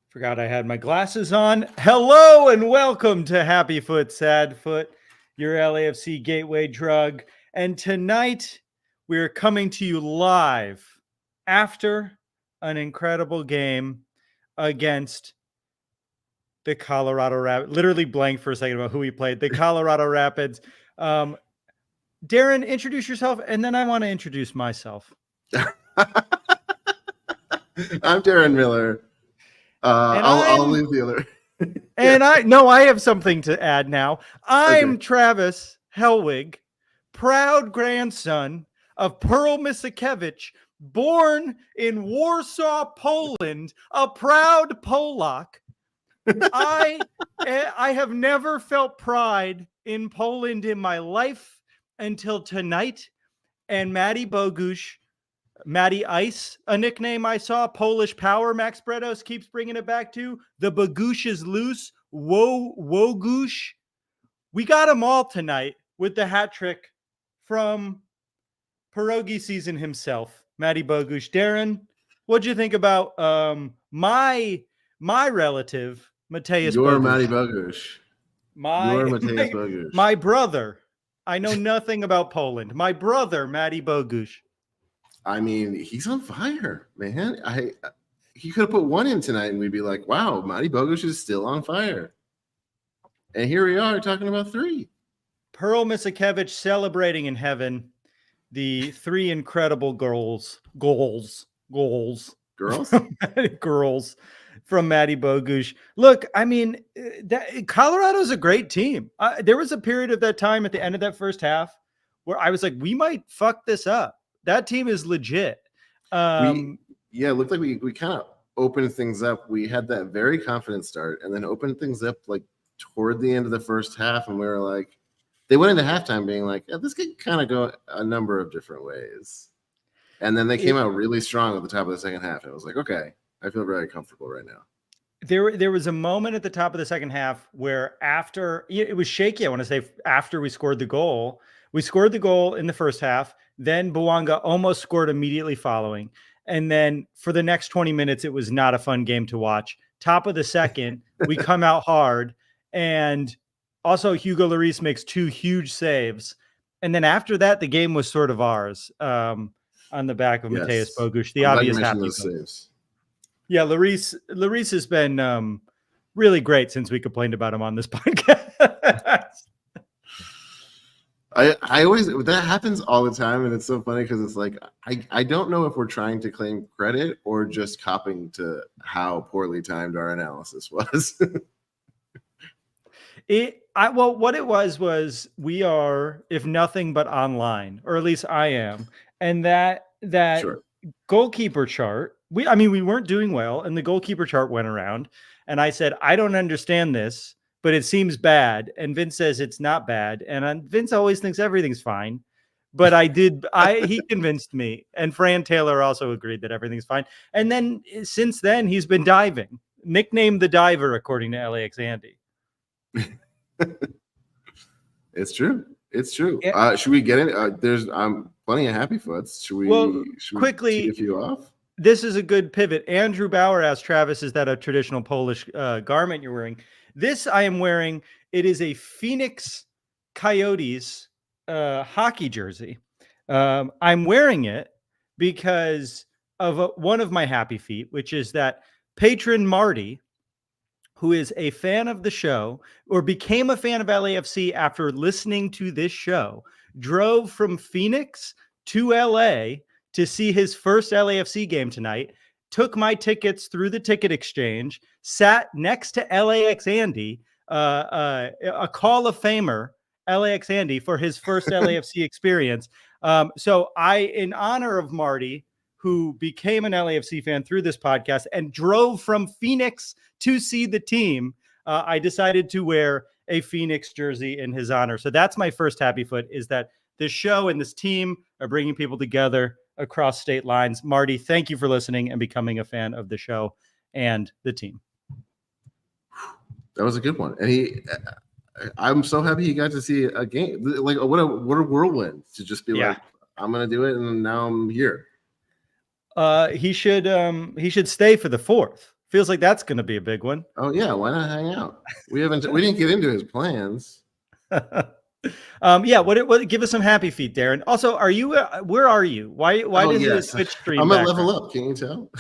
Forgot I had my glasses on. Hello and welcome to Happy Foot, Sad Foot, your LAFC gateway drug. And tonight we're coming to you live after an incredible game against the Colorado Rapids. Literally blank for a second about who we played. The Colorado Rapids. Darren, introduce yourself, and then I want to introduce myself. I'm Darren Miller. I'll leave the other. And I have something to add now. I'm Travis Helwig, proud grandson of Pearl Misikiewicz, born in Warsaw, Poland, a proud Polak. I have never felt pride in Poland in my life until tonight. And Mati Bogusz, Matty Ice, a nickname I saw. Polish Power, Max Bredos keeps bringing it back to. The Bogusz is loose. Wogusz. We got them all tonight with the hat trick from Pierogi season himself, Mati Bogusz. Darren, what'd you think about my relative, Mateusz You're Bogusz? Mati Bogusz. You're Mateusz Bogusz. My brother. I know nothing about Poland. My brother, Mati Bogusz. I mean, he's on fire, man. He could have put one in tonight and we'd be like, wow, Mati Bogusz is still on fire. And here we are talking about three. Pearl Misikiewicz celebrating in heaven the three incredible goals from Mati Bogusz. Look, I mean, Colorado's a great team. There was a period of that time at the end of that first half where I was like, we might fuck this up. That team is legit. It looked like we kind of opened things up. We had that very confident start and then opened things up like toward the end of the first half. And we were like, they went into halftime being like, yeah, this could kind of go a number of different ways. And then they came out really strong at the top of the second half. And I was like, okay, I feel very comfortable right now. There was a moment at the top of the second half where after it was shaky. I want to say after we scored the goal in the first half. Then Bouanga almost scored immediately following. And then for the next 20 minutes, it was not a fun game to watch. Top of the second, we come out hard. And also Hugo Lloris makes two huge saves. And then after that, the game was sort of ours on the back of Mateusz Bogusz, the obvious happy saves. Yeah, Lloris has been really great since we complained about him on this podcast. I always, that happens all the time, and it's so funny because it's like I don't know if we're trying to claim credit or just copying to how poorly timed our analysis was. What it was we are, if nothing but online, or at least I am, and that sure. Goalkeeper chart. We weren't doing well, and the goalkeeper chart went around, and I said, I don't understand this. But it seems bad. And Vince says it's not bad. And Vince always thinks everything's fine. But he convinced me. And Fran Taylor also agreed that everything's fine. And then since then, he's been diving. Nicknamed the diver, according to LAX Andy. It's true. It's true. Yeah. Should we get in? There's plenty of happy foots. Should we quickly tee a few off? This is a good pivot. Andrew Bauer asked Travis, is that a traditional Polish garment you're wearing? This I am wearing. It is a Phoenix Coyotes hockey jersey. I'm wearing it because of one of my happy feet, which is that patron Marty, who is a fan of the show or became a fan of LAFC after listening to this show, drove from Phoenix to LA to see his first LAFC game tonight, took my tickets through the ticket exchange, sat next to LAX Andy, a Call of Famer, LAX Andy, for his first LAFC experience. So in honor of Marty, who became an LAFC fan through this podcast and drove from Phoenix to see the team, I decided to wear a Phoenix jersey in his honor. So that's my first happy foot, is that this show and this team are bringing people together across state lines. Marty, thank you for listening and becoming a fan of the show and the team. That was a good one. And I'm so happy he got to see a game. Like what a whirlwind to just be like, I'm going to do it. And now I'm here. He should stay for the fourth. Feels like that's going to be a big one. Oh yeah, why not hang out? We didn't get into his plans. Yeah. What? Give us some happy feet, Darren. Also, are you? Where are you? Why does the Twitch stream? I'm at level up. Can you tell?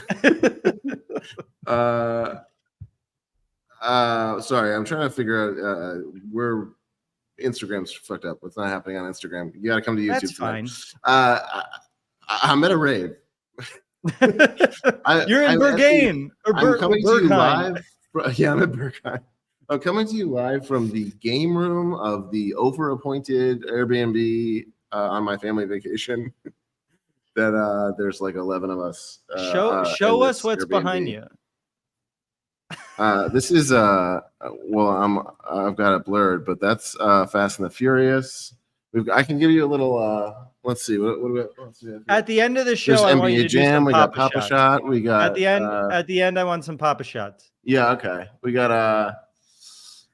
Sorry, I'm trying to figure out where Instagram's fucked up. What's not happening on Instagram? You got to come to YouTube. That's fine. I'm at a rave. You're in Berghain. I'm coming to you live. Yeah, I'm at Berghain. I'm coming to you live from the game room of the over-appointed Airbnb on my family vacation. That there's like 11 of us. Show us what's Airbnb behind you. This is I've got it blurred, but that's Fast and the Furious. I can give you a little. Let's see. Let's see. At the end of the show, there's I want you to Jam. Do some we got Papa Shot. We got at the end. I want some Papa Shots. Yeah. Okay. We got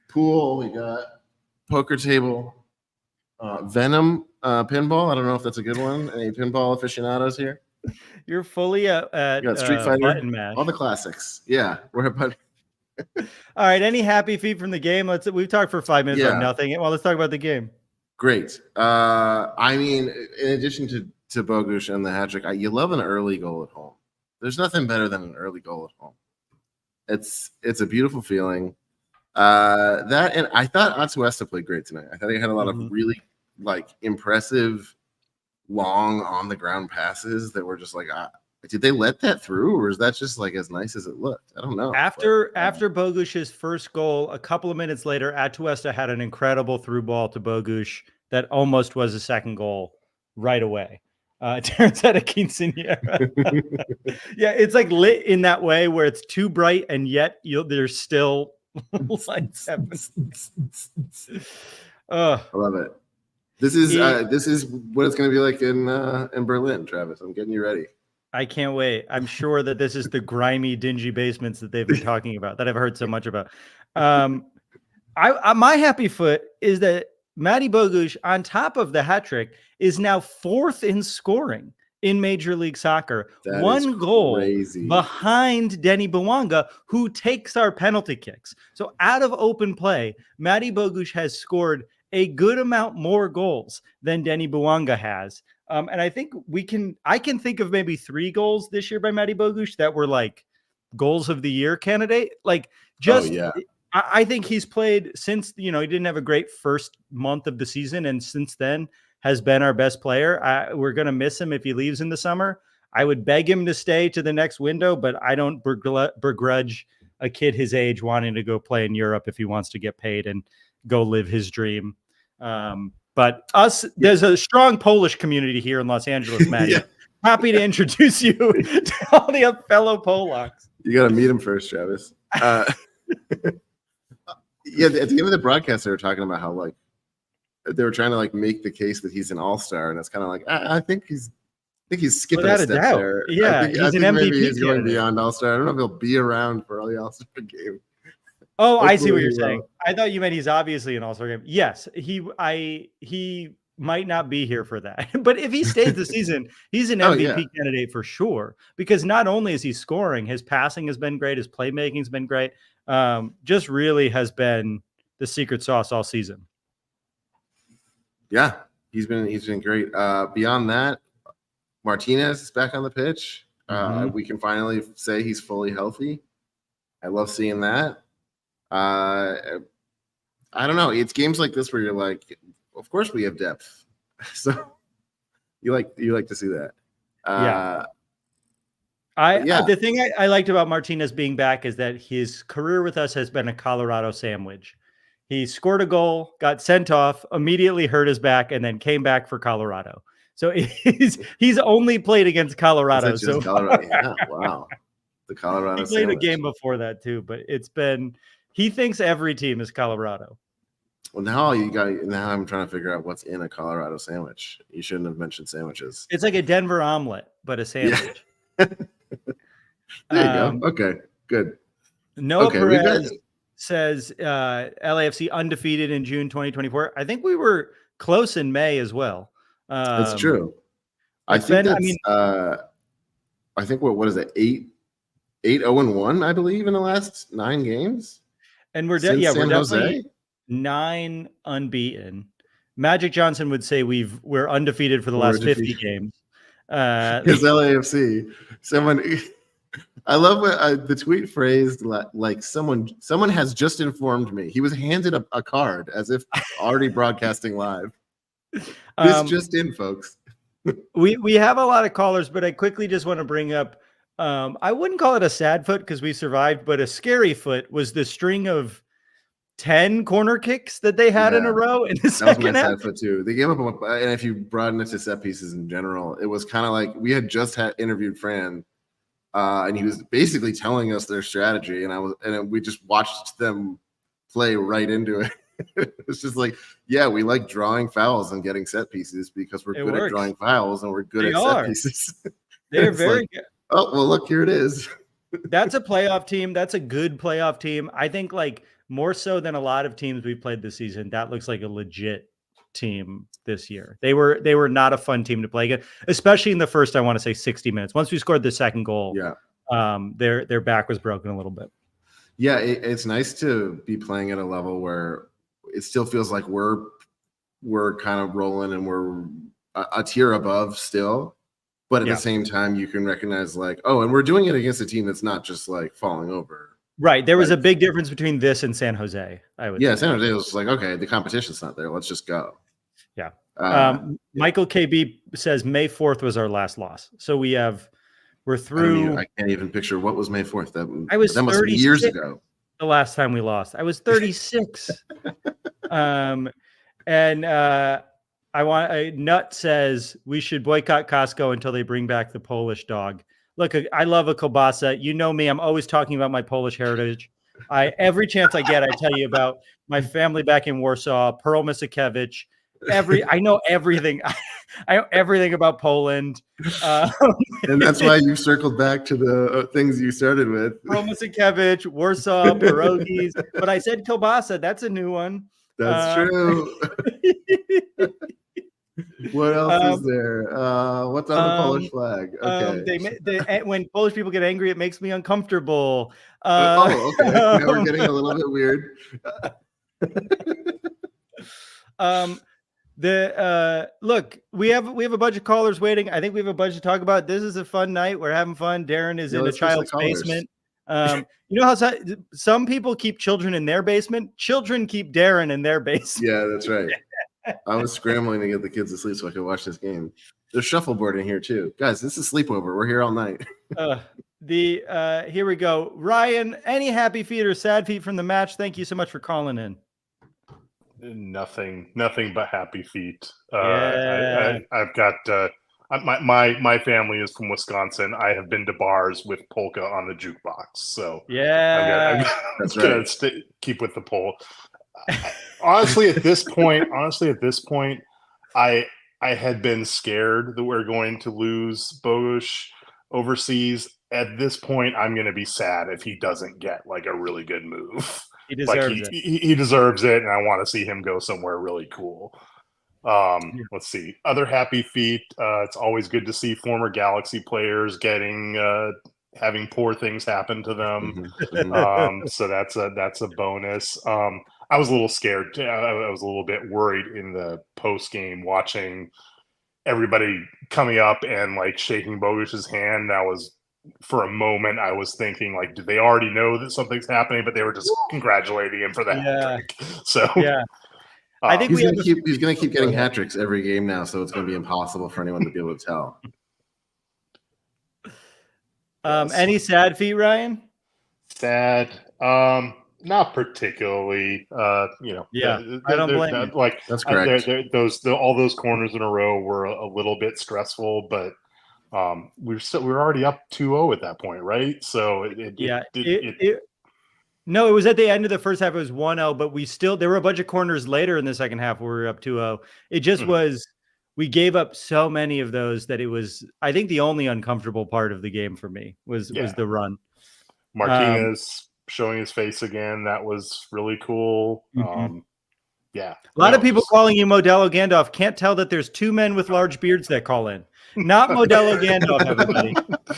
pool. We got poker table. Venom pinball. I don't know if that's a good one. Any pinball aficionados here? You're fully at got Street Fighter, button mash. All the classics. Yeah, we're about. All right. Any happy feet from the game? We've talked for 5 minutes about nothing. Well, let's talk about the game. Great. I mean, in addition to Bogusz and the hat trick, you love an early goal at home. There's nothing better than an early goal at home. It's a beautiful feeling. That and I thought Atuesta played great tonight. I thought he had a lot of really impressive long on the ground passes that were just like, did they let that through, or is that just as nice as it looked? I don't know. After Bogusz's first goal, a couple of minutes later, Atuesta had an incredible through ball to Bogusz that almost was a second goal right away. Darren's had a quinceañera. Yeah, it's lit in that way where it's too bright and yet there's still lights happening. I love it. This is what it's going to be like in Berlin, Travis. I'm getting you ready. I can't wait. I'm sure that this is the grimy, dingy basements that they've been talking about that I've heard so much about. My happy foot is that Mati Bogusz, on top of the hat trick, is now 4th in scoring in Major League Soccer. That 1 goal behind Denny Bwanga, who takes our penalty kicks. So out of open play, Mati Bogusz has scored a good amount more goals than Denny Bwanga has. And I think I can think of maybe 3 goals this year by Mati Bogusz that were goals of the year candidate. I think he's played since, he didn't have a great first month of the season. And since then has been our best player. We're going to miss him if he leaves in the summer. I would beg him to stay to the next window, but I don't begrudge a kid his age wanting to go play in Europe if he wants to get paid and go live his dream. But there's a strong Polish community here in Los Angeles, Matt. Yeah. Happy to introduce you to all the fellow Polacks. You got to meet him first, Travis. Yeah, at the end of the broadcast, they were talking about how they were trying to make the case that he's an all-star, and it's kind of I think he's skipping a step there. Yeah, I think an maybe MVP he's going beyond all-star. I don't know if he'll be around for all the all-star game. Oh, I see what you're saying. I thought you meant he's obviously an all-star game. Yes, he might not be here for that. But if he stays the season, he's an MVP candidate for sure. Because not only is he scoring, his passing has been great, his playmaking has been great. Just really has been the secret sauce all season. Yeah, he's been great. Beyond that, Martinez is back on the pitch. We can finally say he's fully healthy. I love seeing that. I don't know. It's games like this where you're like, of course we have depth. So you like to see that. The thing I liked about Martinez being back is that his career with us has been a Colorado sandwich. He scored a goal, got sent off, immediately hurt his back, and then came back for Colorado. So he's only played against Colorado. So Colorado? Yeah, wow. The Colorado. He played a game before that too, but it's been. He thinks every team is Colorado. Well, now I'm trying to figure out what's in a Colorado sandwich. You shouldn't have mentioned sandwiches. It's like a Denver omelet, but a sandwich. Yeah. There you go. Okay, good. Noah Perez says LAFC undefeated in June 2024. I think we were close in May as well. That's true. I think what is it? 8-0-1, I believe, in the last 9 games. And we're Since San we're Jose? definitely 9 unbeaten. Magic Johnson would say we're undefeated for the last 50 games. Because LAFC, someone, I love what the tweet phrased like someone has just informed me. He was handed a card as if already broadcasting live. This just in, folks. we have a lot of callers, but I quickly just want to bring up, I wouldn't call it a sad foot because we survived, but a scary foot was the string of 10 corner kicks that they had in a row in the second half. That was my sad foot too. They gave up, and if you broaden it to set pieces in general, it was kind of like we had just interviewed Fran, and he was basically telling us their strategy, and we just watched them play right into it. It's just like, yeah, we like drawing fouls and getting set pieces because we're good at drawing fouls and we're good at set pieces. They're very good. Oh, well, look, here it is. That's a playoff team. That's a good playoff team. I think like more so than a lot of teams we've played this season, that looks like a legit team this year. They were not a fun team to play against, especially in the first, I want to say 60 minutes. Once we scored the second goal, their back was broken a little bit. Yeah, it's nice to be playing at a level where it still feels like we're kind of rolling and we're a tier above still. But at the same time, you can recognize like, oh, and we're doing it against a team that's not just like falling over. Right. There was a big difference between this and San Jose, I would say. San Jose was like, okay, the competition's not there. Let's just go. Yeah. Michael KB says May 4th was our last loss. So we're through. I can't even picture what was May 4th. That must be years ago. The last time we lost. I was 36. Nut says we should boycott Costco until they bring back the Polish dog. Look, I love a kielbasa. You know me. I'm always talking about my Polish heritage. Every chance I get, I tell you about my family back in Warsaw, Pearl Misikiewicz. I know everything. I know everything about Poland. And that's why you circled back to the things you started with. Pearl Misikiewicz, Warsaw, pierogies. But I said kielbasa. That's a new one. That's true. What else is there? What's on the Polish flag? Okay. When Polish people get angry, it makes me uncomfortable. Okay. Now we're getting a little bit weird. Look, we have a bunch of callers waiting. I think we have a bunch to talk about. This is a fun night. We're having fun. Darren is in a child's basement. You know how some people keep children in their basement? Children keep Darren in their basement. Yeah, that's right. I was scrambling to get the kids to sleep so I could watch this game. There's shuffleboard in here too. Guys, this is sleepover. We're here all night. Here we go. Ryan, any happy feet or sad feet from the match? Thank you so much for calling in. Nothing but happy feet. I've got my family is from Wisconsin. I have been to bars with polka on the jukebox. So yeah, I'm gonna keep with the poll. Honestly, at this point, I had been scared that we're going to lose Bogusz overseas. At this point, I'm going to be sad if he doesn't get like a really good move. He deserves it. He deserves it, and I want to see him go somewhere really cool. Let's see. Other happy feet. It's always good to see former Galaxy players having poor things happen to them. So that's a bonus. I was a little scared. I was a little bit worried in the post game watching everybody coming up and like shaking Bogusz's hand. That was, for a moment, I was thinking like, do they already know that something's happening? But they were just congratulating him for that. Yeah. So yeah. I think he's going to keep getting hat tricks every game now, so it's going to be impossible for anyone to be able to tell. Any sad feet, Ryan? Sad. Not particularly. I don't blame you. Like that's correct. All those corners in a row were a little bit stressful, but we were already up 2-0 at that point, right? So no, it was at the end of the first half. It was 1-0, but there were a bunch of corners later in the second half where we were up 2-0. It just was, we gave up so many of those that it was, I think the only uncomfortable part of the game for me was the run. Martinez showing his face again. That was really cool. Yeah. A lot of people calling you Modelo Gandalf can't tell that there's two men with large beards that call in. Not Modelo Gandalf, everybody.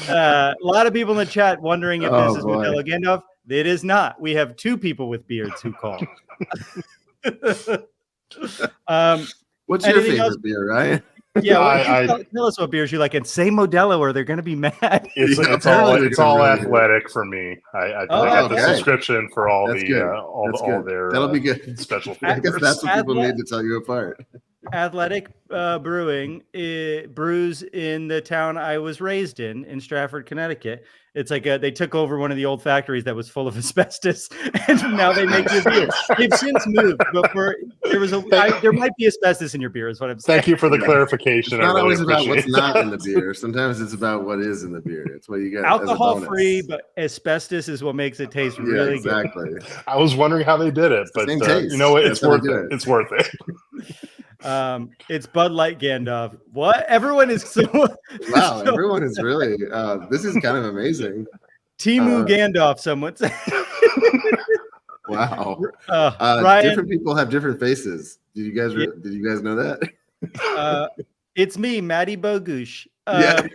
A lot of people in the chat wondering if this is Modelo Gandalf. It is not. We have two people with beards who call. What's your favorite beer, Ryan? Yeah, tell us what beers you like and say Modelo or they're going to be mad. It's all athletic for me. I got the subscription for all all their that'll be good. Special flavors. I guess that's what people need to tell you apart. Athletic Brewing brews in the town I was raised in Stratford, Connecticut. It's like they took over one of the old factories that was full of asbestos, and now they make your beer. They've since moved, but there might be asbestos in your beer. Is what I'm saying. Thank you for the clarification. It's not always about what's not in the beer. Sometimes it's about what is in the beer. It's what you get. Alcohol free, but asbestos is what makes it taste really good. I was wondering how they did it, but you know what? It's worth it. It's worth it. It's Bud Light Gandalf. What? Everyone is so wow. Everyone is really. This is kind of amazing. Timu Gandalf. Someone said. Wow. Ryan, different people have different faces. Did you guys know that? It's me, Mati Bogusz. Yeah.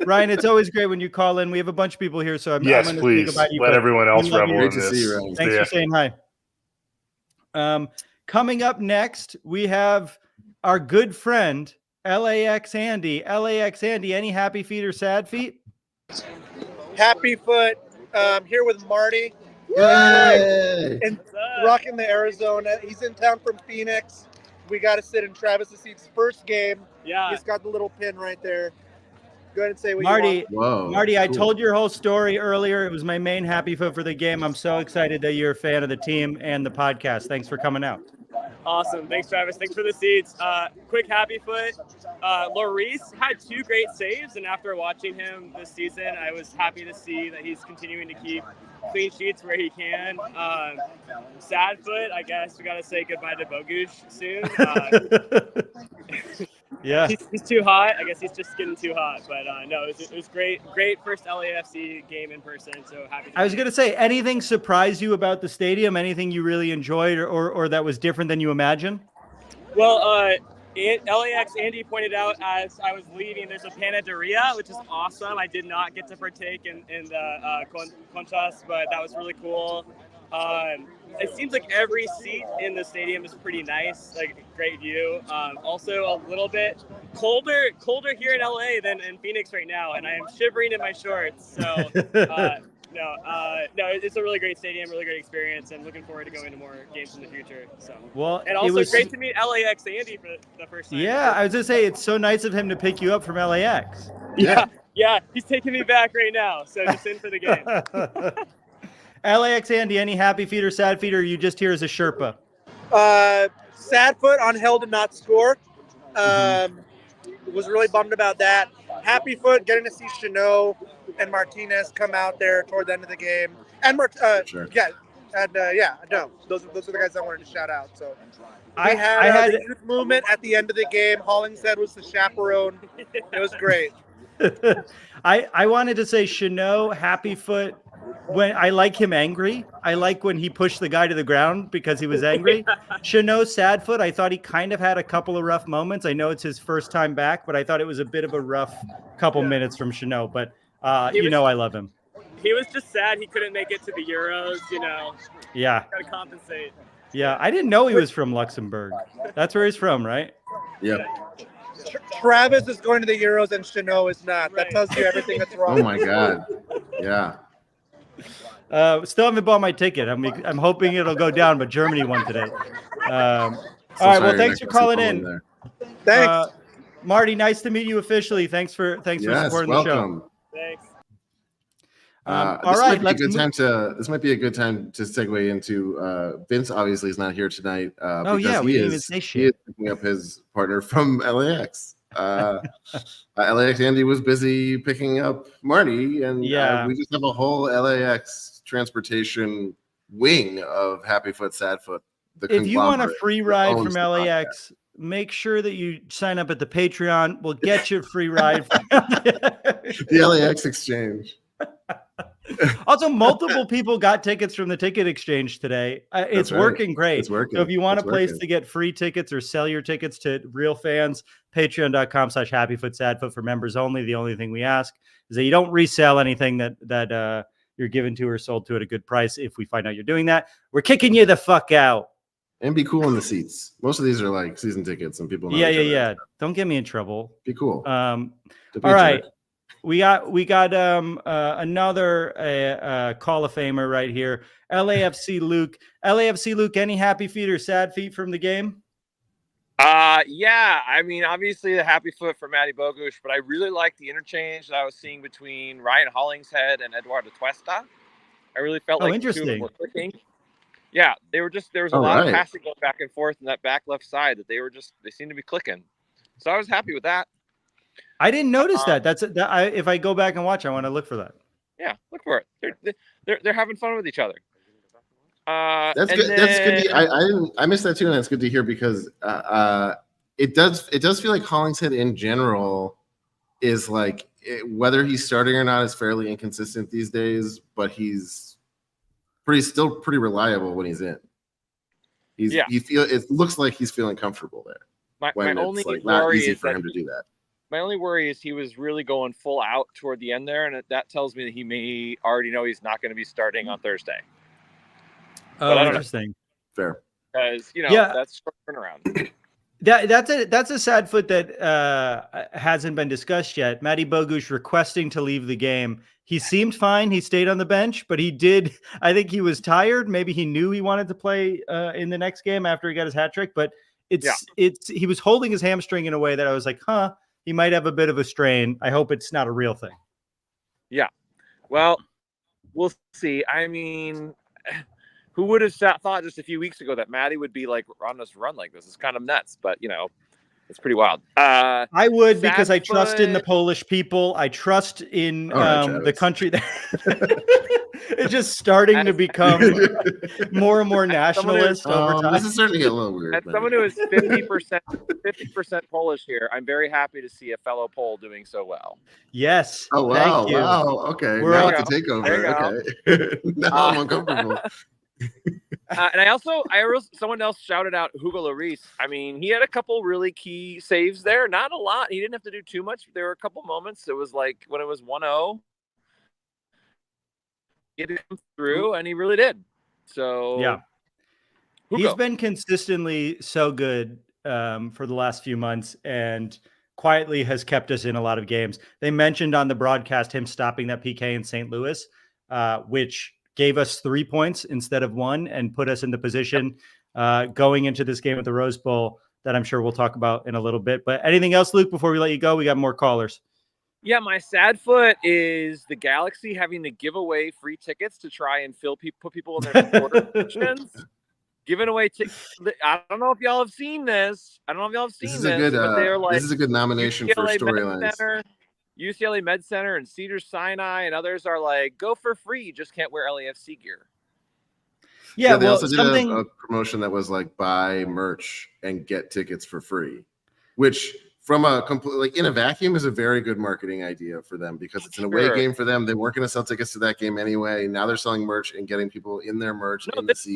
Ryan, it's always great when you call in. We have a bunch of people here, so I'm going to please speak about you. Let everyone else revel in this. Thanks for saying hi. Coming up next, we have our good friend LAX Andy. LAX Andy, any happy feet or sad feet? Happy foot. Here with Marty. Yay! And rocking the Arizona. He's in town from Phoenix. We got to sit in Travis's seats. First game. Yeah. He's got the little pin right there. Go ahead and say what Marty, you want. Whoa, Marty, cool. I told your whole story earlier. It was my main happy foot for the game. I'm so excited that you're a fan of the team and the podcast. Thanks for coming out. Awesome. Thanks, Travis. Thanks for the seats. Quick happy foot. Lloris had 2 great saves, and after watching him this season, I was happy to see that he's continuing to keep clean sheets where he can. Sad foot, I guess we got to say goodbye to Bogusz soon. Yeah, he's too hot. I guess he's just getting too hot. But no, it was great first LAFC game in person. So happy. I was going to say, anything surprised you about the stadium? Anything you really enjoyed or that was different than you imagined? Well, LAX Andy pointed out as I was leaving, there's a panaderia, which is awesome. I did not get to partake in the conchas, but that was really cool. It seems like every seat in the stadium is pretty nice, like great view. Also a little bit colder here in LA than in Phoenix right now, and I am shivering in my shorts. So no, it's a really great stadium, really great experience, and looking forward to going to more games in the future. So and also great to meet LAX Andy for the first time. Yeah, I was gonna say it's so nice of him to pick you up from LAX. Yeah, he's taking me back right now, so just in for the game. LAX Andy, any happy feet or sad feet, or are you just here as a Sherpa? Sad foot on Hell did not score. Was really bummed about that. Happy foot getting to see Chanot and Martinez come out there toward the end of the game. And Sure. those are the guys I wanted to shout out. So I we had had the youth movement at the end of the game. Hollingshead was the chaperone. It was great. I wanted to say Chanot, happy foot. When I like him angry, I like when he pushed the guy to the ground because he was angry. Chanot, sad foot. I thought he kind of had a couple of rough moments. I know it's his first time back, but I thought it was a bit of a rough couple minutes from Chanot. But I love him. He was just sad he couldn't make it to the Euros. Yeah. Got to compensate. Yeah, I didn't know he was from Luxembourg. That's where he's from, right? Yep. Travis is going to the Euros and Chanot is not. That tells you everything that's wrong. Oh my God. Yeah. Still haven't bought my ticket. I'm hoping it'll go down, but Germany won today. All right. Well, thanks for calling in. Thanks, Marty. Nice to meet you officially. Thanks for supporting the show. Thanks. All right. This might be a good time to segue into Vince. Obviously, is not here tonight. We didn't even say shit. He is picking up his partner from LAX. LAX Andy was busy picking up Marty, and we just have a whole LAX transportation wing of Happy Foot, Sad Foot. If you want a free ride from LAX, make sure that you sign up at the Patreon. We'll get you a free ride. The LAX exchange. Also, multiple people got tickets from the ticket exchange today. It's right. working great. It's working. So if you want It's a place working. to get free tickets or sell your tickets to real fans, patreon.com/happyfootsadfoot for members only. The only thing we ask is that you don't resell anything that you're given to or sold to at a good price. If we find out you're doing that, we're kicking you the fuck out. And be cool in the seats. Most of these are like season tickets, and people know Yeah, each yeah, other. yeah. Don't get me in trouble. Be cool. All Don't be a right. jerk. We got another Call of Famer right here. LAFC Luke. LAFC Luke, any happy feet or sad feet from the game? Yeah, I mean, obviously the happy foot for Mati Bogusz, but I really like the interchange that I was seeing between Ryan Hollingshead and Eduardo Tuesta. I really felt like the two of them were clicking. Yeah, there was a lot of passing going back and forth in that back left side that they seemed to be clicking. So I was happy with that. I didn't notice that. If I go back and watch, I want to look for that. Yeah, look for it. They're having fun with each other. That's good. That's good. I missed that too, and that's good to hear because it does feel like Hollingshead in general is like whether he's starting or not is fairly inconsistent these days, but he's still pretty reliable when he's in. It looks like he's feeling comfortable there. My only like worry not easy is for him to do that. My only worry is he was really going full out toward the end there, and that tells me that he may already know he's not going to be starting on Thursday. Oh, interesting. Fair. Because that's short turnaround. That's a sad foot that hasn't been discussed yet. Mati Bogusz requesting to leave the game. He seemed fine. He stayed on the bench, but I think he was tired. Maybe he knew he wanted to play in the next game after he got his hat trick, but he was holding his hamstring in a way that I was like, he might have a bit of a strain. I hope it's not a real thing. Yeah. Well, we'll see. I mean, who would have thought just a few weeks ago that Mati would be like on this run like this? It's kind of nuts, but it's pretty wild. I would, because I trust in the Polish people. I trust in the country. It's just starting to become more and more nationalist over time. This is starting to get a little weird. As someone who is 50% Polish here, I'm very happy to see a fellow Pole doing so well. Yes. Oh, wow. Thank you. Wow. Okay. Now it's a takeover. Okay. Now I'm uncomfortable. And someone else shouted out Hugo Lloris. I mean, he had a couple really key saves there. Not a lot. He didn't have to do too much. There were a couple moments. It was like when it was 1-0. He had to come through, and he really did. So yeah, Hugo. He's been consistently so good for the last few months, and quietly has kept us in a lot of games. They mentioned on the broadcast him stopping that PK in St. Louis, which gave us 3 points instead of 1 and put us in the position going into this game at the Rose Bowl that I'm sure we'll talk about in a little bit. But anything else, Luke, before we let you go? We got more callers. Yeah, my sad foot is the Galaxy having to give away free tickets to try and put people in their supporter positions. Giving away tickets. I don't know if y'all have seen this. But they're like, this is a good nomination for storylines. UCLA Med Center and Cedar Sinai and others are like, go for free. You just can't wear LAFC gear. Yeah, they also did a promotion that was like buy merch and get tickets for free, which from a complete in a vacuum is a very good marketing idea for them because it's an away game for them. They weren't going to sell tickets to that game anyway. Now they're selling merch and getting people in their merch. No, this is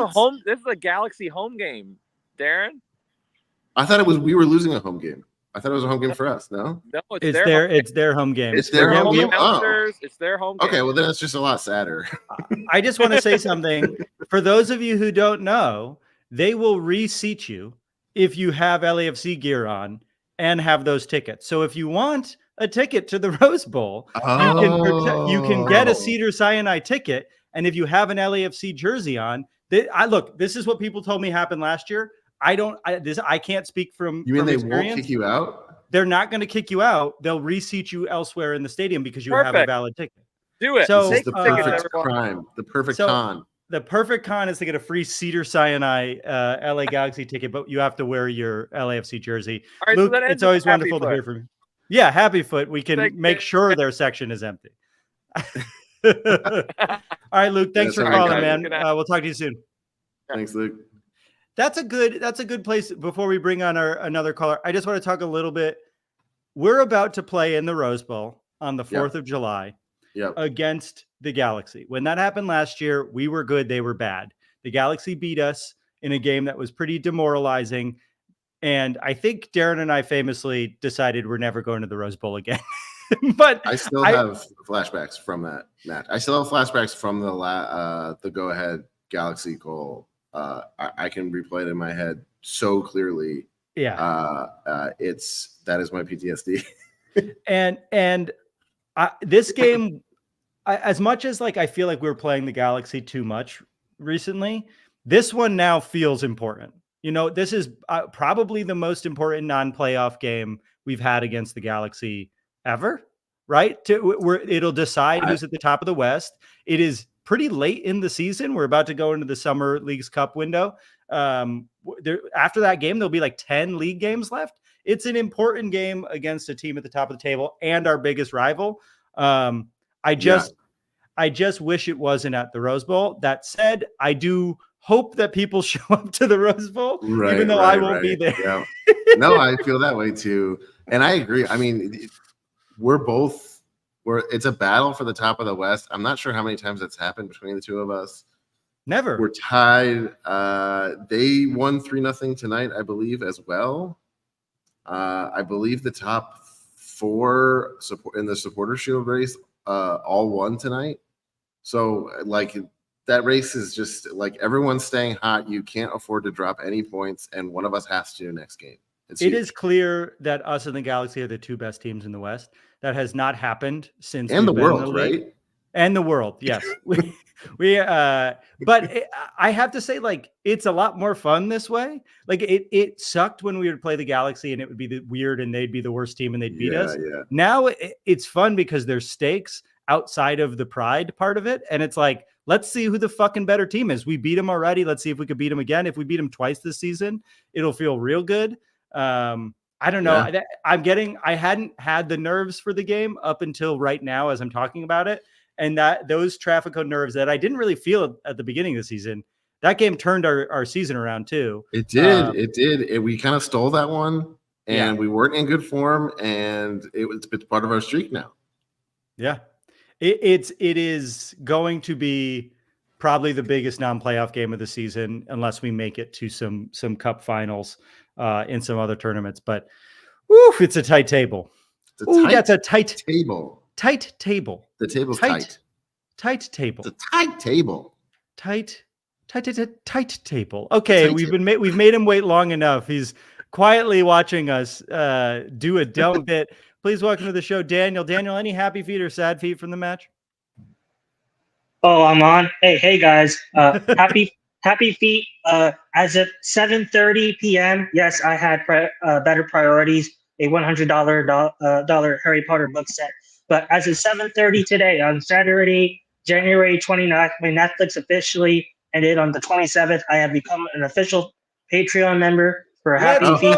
a Galaxy home game, Darren. I thought we were losing a home game. I thought it was a home game for us. No, it's their home game. It's their home game. It's their home game. Okay, well then it's just a lot sadder. I just want to say something. For those of you who don't know, they will reseat you if you have LAFC gear on and have those tickets. So if you want a ticket to the Rose Bowl, you can get a Cedar Sinai ticket. And if you have an LAFC jersey on, this is what people told me happened last year. I can't speak from experience. Won't kick you out? They're not going to kick you out. They'll reseat you elsewhere in the stadium because you have a valid ticket. Do it. So this is the perfect crime. The perfect con. The perfect con is to get a free Cedar Sinai LA Galaxy ticket, but you have to wear your LAFC jersry. Right, Luke, so it's always wonderful to hear from you. Yeah, Happy Foot. We can make sure their section is empty. All right, Luke. Thanks for calling, man. We'll talk to you soon. Thanks, Luke. That's a good place. Before we bring on another caller, I just want to talk a little bit. We're about to play in the Rose Bowl on the 4th of July. against the Galaxy. When that happened last year, we were good, they were bad. The Galaxy beat us in a game that was pretty demoralizing. And I think Darren and I famously decided we're never going to the Rose Bowl again. But I still have flashbacks from that match. I still have flashbacks from the go-ahead Galaxy goal. I can replay it in my head so clearly. Yeah. That is my PTSD. and this game, as much as like I feel like we were playing the Galaxy too much recently, this one now feels important. You know, this is probably the most important non-playoff game we've had against the Galaxy ever, right? It'll decide who's at the top of the West. It is pretty late in the season. We're about to go into the Summer Leagues Cup window. After that game, there'll be like 10 league games left. It's an important game against a team at the top of the table and our biggest rival. I just wish it wasn't at the Rose Bowl. That said, I do hope that people show up to the Rose Bowl, even though I won't be there. Yeah. No, I feel that way too. And I agree. I mean, it's a battle for the top of the West. I'm not sure how many times that's happened between the two of us. Never. We're tied. They won 3-0 tonight, I believe, as well. I believe the top 4 in the Supporter Shield race all won tonight. So, like, that race is just like everyone's staying hot. You can't afford to drop any points, and one of us has to next game. It is clear that us and the Galaxy are the 2 best teams in the West. That has not happened since and the world, right? And the world, yes. But I have to say, like, it's a lot more fun this way. Like, it sucked when we would play the Galaxy and it would be weird and they'd be the worst team and they'd beat us. Yeah. Now it's fun because there's stakes outside of the pride part of it. And it's like, let's see who the fucking better team is. We beat them already. Let's see if we could beat them again. If we beat them twice this season, it'll feel real good. I don't know. Yeah. I hadn't had the nerves for the game up until right now as I'm talking about it. And those traffic code nerves that I didn't really feel at the beginning of the season, that game turned our season around too. It did. We kind of stole that one and we weren't in good form and it's part of our streak now. Yeah. It is going to be probably the biggest non-playoff game of the season, unless we make it to some cup finals in some other tournaments. But it's a tight table. That's a tight table. Tight table. The table's tight. Tight table. It's a tight table. Tight table. Okay, we've made him wait long enough. He's quietly watching us do a dumb bit. Please welcome to the show, Daniel. Daniel, any happy feet or sad feet from the match? Oh, I'm on. Hey guys. Happy feet. As of 7:30 p.m. Yes, I had better priorities. A $100 Harry Potter book set. But as of 7:30 today, on Saturday, January 29th, my Netflix officially ended on the 27th. I have become an official Patreon member for Happy Feet.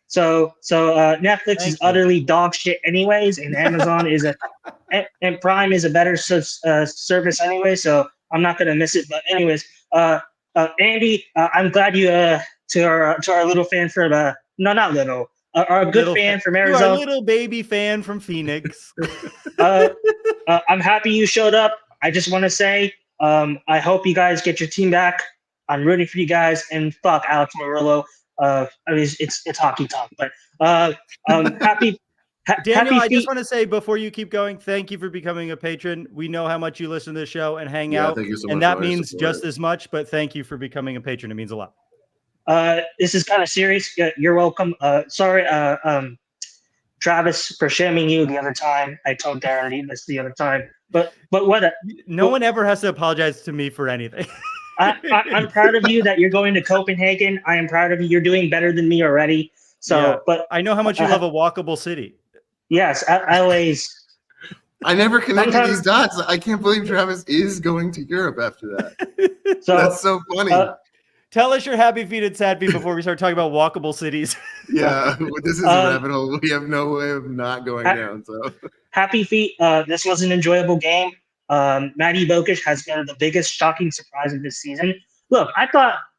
So Netflix is utterly dog shit anyways, and Amazon and Prime is a better service anyway. So I'm not gonna miss it. But anyways, Andy, I'm glad you to our little fan from not little. Our good fan from Arizona. Our little baby fan from Phoenix. I'm happy you showed up. I just want to say, I hope you guys get your team back. I'm rooting for you guys. And fuck Alex Murillo. I mean, it's hockey talk. But happy. Daniel, I just want to say before you keep going, thank you for becoming a patron. We know how much you listen to the show and hang out. Thank you so much and that means just as much. But thank you for becoming a patron. It means a lot. This is kind of serious. You're welcome. Sorry, Travis, for shaming you the other time. I told Darren this the other time. But what? No one ever has to apologize to me for anything. I'm proud of you that you're going to Copenhagen. I am proud of you. You're doing better than me already. So, yeah, but I know how much you love a walkable city. Yes, LA's. I never connected these dots. I can't believe Travis is going to Europe after that. So that's so funny. Tell us your happy feet and sad feet before we start talking about walkable cities. Yeah, this is a rabbit hole we have no way of not going down. So happy feet. This was an enjoyable game. Mati Bogusz has been the biggest shocking surprise of this season. Look,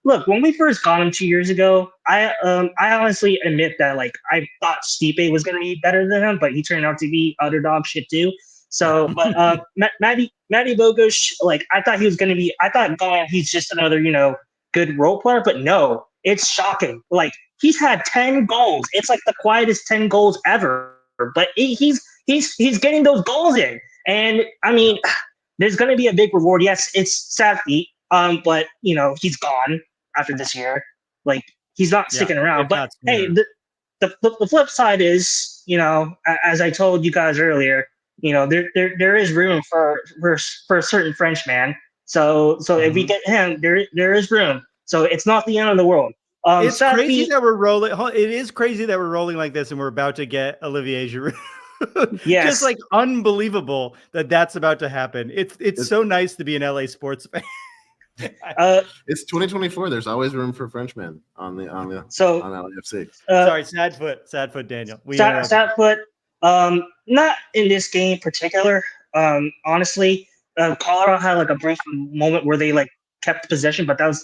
look, when we first got him 2 years ago, I honestly admit that like I thought Stipe was gonna be better than him, but he turned out to be utter dog shit too. So, but Mati Bogusz, like I thought he was gonna be. I thought he's just another good role player, but no, it's shocking. Like he's had 10 goals. It's like the quietest 10 goals ever, but he's getting those goals in, and I mean, there's gonna be a big reward. Yes, it's sad feet. But he's gone after this year. Like he's not sticking around. But hey, the flip side is, as I told you guys earlier, there is room for a certain Frenchman. So if we get him, there is room. So it's not the end of the world. It's crazy that we're rolling. It is crazy that we're rolling like this, and we're about to get Olivier Giroud. Yes. Just like unbelievable that that's about to happen. It's so nice to be an LA sports fan. It's 2024. There's always room for Frenchmen on LAFC. Sorry, sad foot, Daniel. Sad foot. Not in this game in particular. Honestly, Colorado had like a brief moment where they like kept possession, but that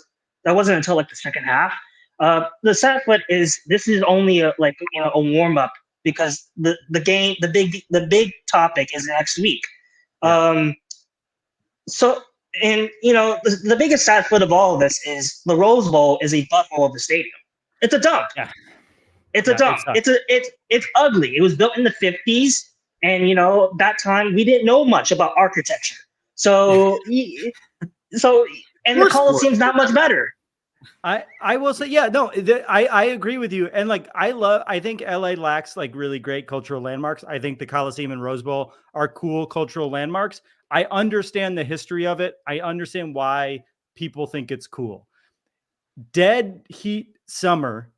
wasn't until like the second half. The sad foot is this is only a warm up because the big topic is next week. And the biggest sad foot of all of this is the Rose Bowl is a butthole of the stadium. It's a dump. Yeah. It's a dump. It's ugly. It was built in the 50s, and that time we didn't know much about architecture. So the Coliseum's not much better. I will say, I agree with you. And like, I think LA lacks like really great cultural landmarks. I think the Coliseum and Rose Bowl are cool cultural landmarks. I understand the history of it. I understand why people think it's cool. Dead heat summer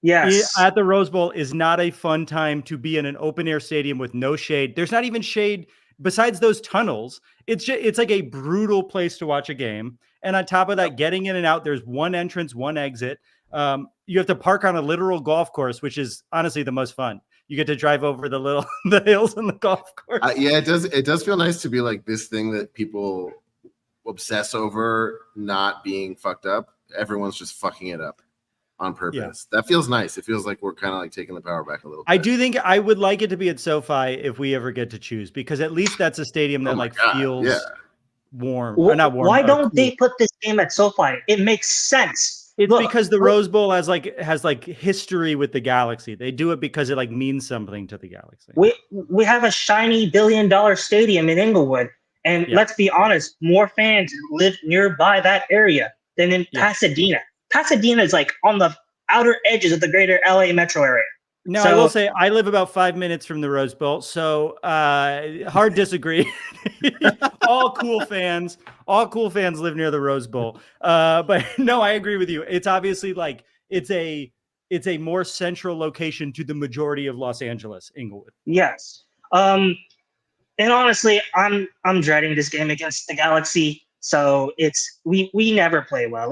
at the Rose Bowl is not a fun time to be in an open air stadium with no shade. There's not even shade besides those tunnels. It's like a brutal place to watch a game. And on top of that, getting in and out, there's one entrance, one exit. You have to park on a literal golf course, which is honestly the most fun. You get to drive over the hills on the golf course. It does feel nice to be like this thing that people obsess over not being fucked up. Everyone's just fucking it up on purpose. Yeah. That feels nice. It feels like we're kind of like taking the power back a little bit. I do think I would like it to be at SoFi if we ever get to choose, because at least that's a stadium that feels warm. Or not warm. Why don't they put this game at SoFi? It makes sense. It's because the Rose Bowl has history with the Galaxy. They do it because it means something to the Galaxy. We have a shiny $1 billion stadium in Inglewood, and let's be honest, more fans live nearby that area than in Pasadena. Pasadena is like on the outer edges of the greater LA metro area. No, I will say I live about 5 minutes from the Rose Bowl, so hard disagree. All cool fans live near the Rose Bowl. But no, I agree with you. It's obviously it's a more central location to the majority of Los Angeles, Inglewood. Yes. And honestly, I'm dreading this game against the Galaxy. So we never play well.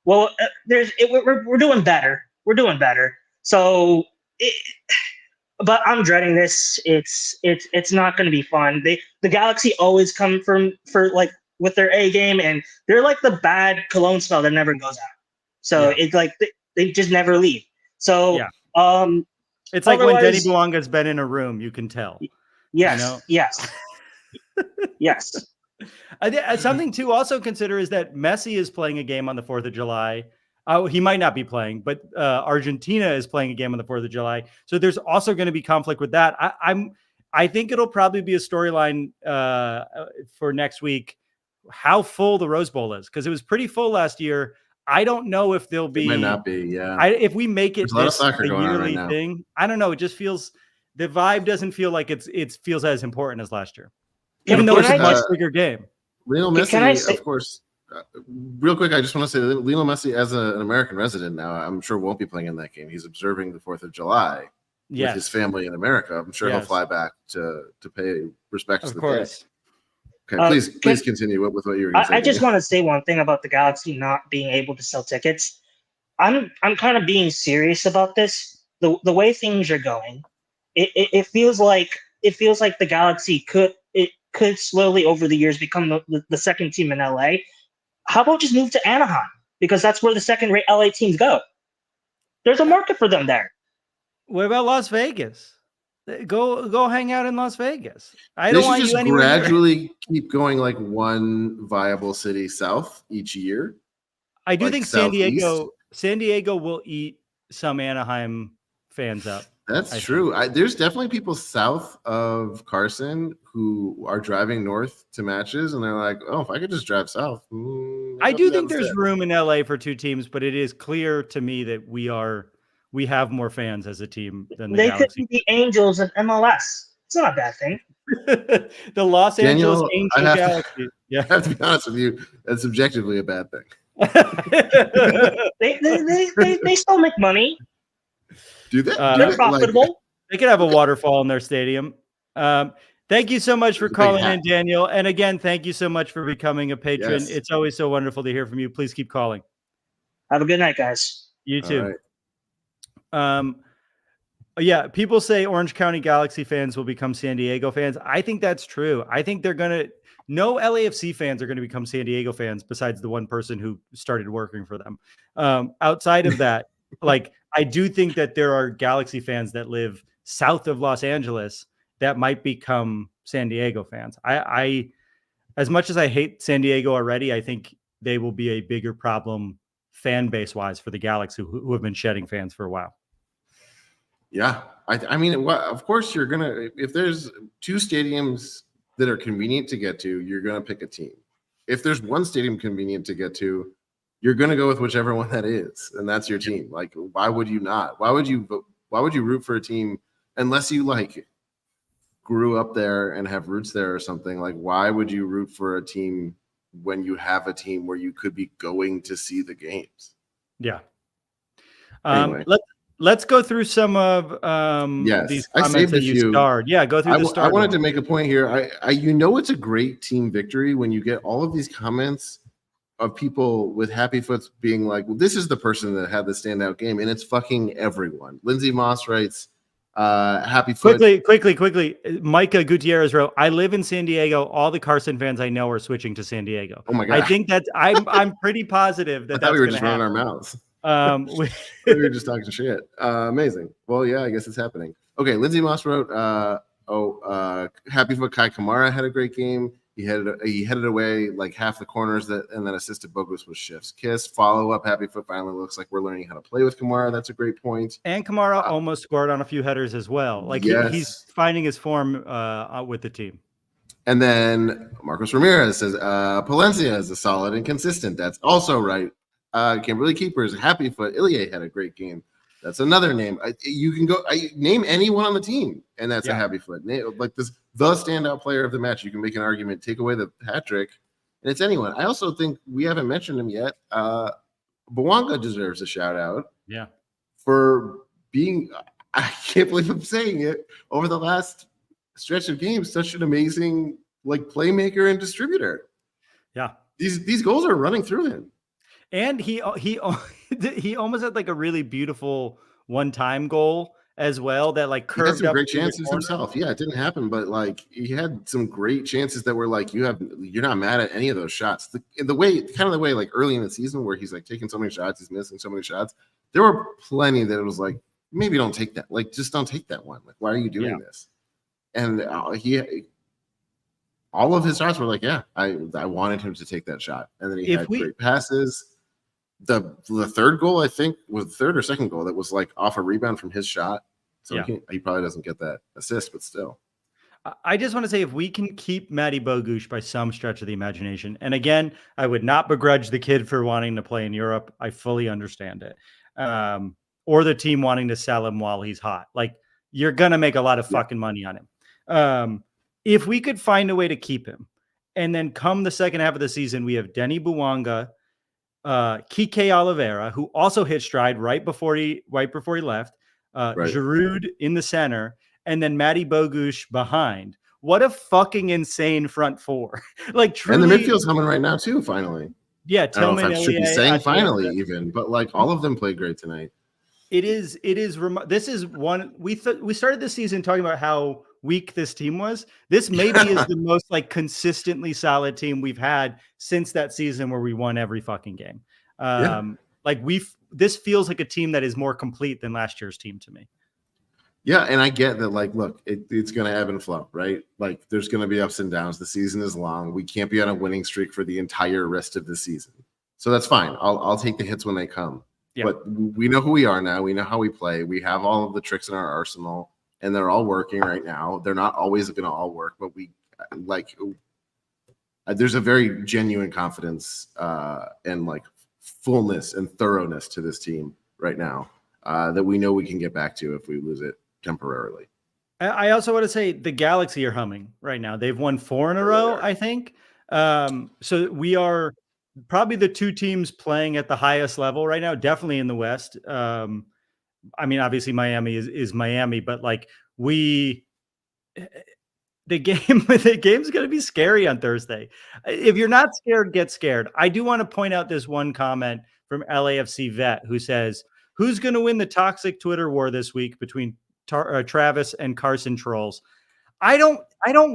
We're doing better. We're doing better. So. But I'm dreading this. It's not going to be fun. The Galaxy always come with their A game, and they're like the bad cologne smell that never goes out. So it's like they just never leave. So it's like when Denny Bouanga's been in a room, you can tell. Yes. Yes. Yes. Something to also consider is that Messi is playing a game on the 4th of July. He might not be playing, but Argentina is playing a game on the 4th of July. So there's also going to be conflict with that. I think it'll probably be a storyline for next week, how full the Rose Bowl is, because it was pretty full last year. I don't know if there'll be. It might not be, yeah. If we make it this a yearly thing, I don't know. It just feels, the vibe doesn't feel like it feels as important as last year, even though it's a much bigger game. Lionel Messi, of course. Real quick, I just want to say that Lionel Messi, as an American resident now, I'm sure won't be playing in that game. He's observing the 4th of July with his family in America. I'm sure he'll fly back to pay respects to the day. Okay, please continue with what you were going to say. I just want to say one thing about the Galaxy not being able to sell tickets. I'm kind of being serious about this. The way things are going, it feels like the Galaxy could slowly over the years become the second team in LA. How about just move to Anaheim? because that's where the second-rate LA teams go. There's a market for them there. What about Las Vegas? Go hang out in Las Vegas. I They don't should want just you anywhere near. gradually keep going like one viable city south each year. I do like think southeast. San Diego will eat some Anaheim fans up. That's true. There's definitely people south of Carson who are driving north to matches, and they're like, "Oh, if I could just drive south." I do think there's room in LA for two teams, but it is clear to me that we have more fans as a team than the Galaxy. Could be the Angels of MLS. It's not a bad thing. The Los Angeles Angel Galaxy. I have to be honest with you, that's subjectively a bad thing. They still make money. Do they? They're profitable. They could have a waterfall in their stadium. Thank you so much for calling in, Daniel. And again, thank you so much for becoming a patron. Yes. It's always so wonderful to hear from you. Please keep calling. Have a good night, guys. You too. Yeah, people say Orange County Galaxy fans will become San Diego fans. I think that's true. I think no LAFC fans are going to become San Diego fans besides the one person who started working for them. Outside of that, I do think that there are Galaxy fans that live south of Los Angeles that might become San Diego fans. I as much as I hate San Diego already, I think they will be a bigger problem fan base wise for the Galaxy who have been shedding fans for a while. Yeah. I mean, of course you're going to, if there's two stadiums that are convenient to get to, you're going to pick a team. If there's one stadium convenient to get to, you're going to go with whichever one that is. And that's your team. Like, why would you not? Why would you root for a team unless you grew up there and have roots there or something? Like, why would you root for a team when you have a team where you could be going to see the games? Yeah. Anyway. Let's go through some of these comments that you starred. Yeah, go through the start. I wanted to make a point here. It's a great team victory when you get all of these comments of people with happy foots being like, well, this is the person that had the standout game, and it's fucking everyone. Lindsay Moss writes, happy foot. Quickly. Micah Gutierrez wrote, I live in San Diego. All the Carson fans I know are switching to San Diego. Oh my God. I think I'm pretty positive that I thought we were just running our mouths. We were just talking shit. Amazing. Well, yeah, I guess it's happening. Okay, Lindsay Moss wrote, happy foot Kai Kamara had a great game. He headed away like half the corners and then assisted Bogusz with shifts. Kiss, follow up. Happy foot finally looks like we're learning how to play with Kamara. That's a great point. And Kamara almost scored on a few headers as well. He's finding his form with the team. And then Marcos Ramirez says, Palencia is a solid and consistent. That's also right. Kimberly Keepers, happy foot. Ilie had a great game. That's another name. You can go name anyone on the team, and that's a happy foot. Like this, the standout player of the match. You can make an argument, take away the hat trick, and it's anyone. I also think we haven't mentioned him yet. Bouanga deserves a shout out. Yeah, for being. I can't believe I'm saying it. Over the last stretch of games, such an amazing playmaker and distributor. Yeah, these goals are running through him. And he almost had a really beautiful one-time goal as well that curved he had some up great chances himself. Yeah, it didn't happen, but he had some great chances that were you're not mad at any of those shots. The way early in the season where he's taking so many shots, he's missing so many shots. There were plenty that it was maybe don't take that. Just don't take that one. Why are you doing this? And all of his shots were I wanted him to take that shot, and then he had great passes. The third goal, I think, was the third or second goal that was off a rebound from his shot. So he probably doesn't get that assist, but still. I just want to say if we can keep Mati Bogusz by some stretch of the imagination, and again, I would not begrudge the kid for wanting to play in Europe. I fully understand it. Or the team wanting to sell him while he's hot. You're going to make a lot of fucking money on him. If we could find a way to keep him, and then come the second half of the season, we have Denny Bouanga, Kike Oliveira, who also hit stride right before he left, Giroud in the center, and then Mati Bogusz behind. What a fucking insane front four! Truly, and the midfield's coming right now too. Finally, yeah. Tillman, I should be saying finally, even, but all of them played great tonight. It is. This is one we started this season talking about how weak this team was. This maybe is the most consistently solid team we've had since that season where we won every fucking game. Like this feels like a team that is more complete than last year's team to me. Yeah, and I get that. Like, look, it's going to ebb and flow, right? Like, there's going to be ups and downs. The season is long. We can't be on a winning streak for the entire rest of the season, so that's fine. I'll take the hits when they come. Yeah. But we know who we are now. We know how we play. We have all of the tricks in our arsenal, and they're all working right now. They're not always going to all work, but there's a very genuine confidence and like fullness and thoroughness to this team right now that we know we can get back to if we lose it temporarily. I also want to say the Galaxy are humming right now. They've won 4 in a row, I think. So we are probably the 2 teams playing at the highest level right now, definitely in the West. I mean, obviously Miami is Miami, but like the game's going to be scary on Thursday. If you're not scared, get scared. I do want to point out this one comment from LAFC Vet who says, who's going to win the toxic Twitter war this week between Travis and Carson trolls? I don't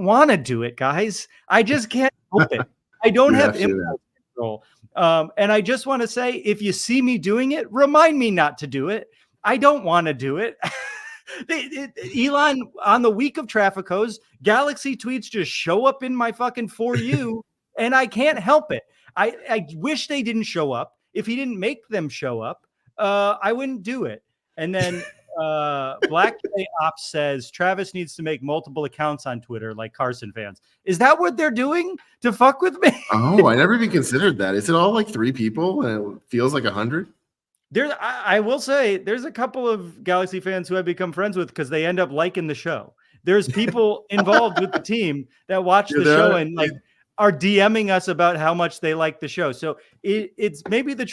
want to do it, guys. I just can't help it. I don't have impulse control. And I just want to say, if you see me doing it, remind me not to do it. I don't want to do it. Elon, on the week of Traficos, Galaxy tweets just show up in my fucking For You, and I can't help it. I wish they didn't show up. If he didn't make them show up, I wouldn't do it. And then Black J Ops says Travis needs to make multiple accounts on Twitter like Carson fans. Is that what they're doing to fuck with me? Oh, I never even considered that. Is it all like 3 people and it feels like 100? I will say there's a couple of Galaxy fans who I've become friends with because they end up liking the show. There's people involved with the team that watch the show and like are DMing us about how much they like the show. So it's maybe the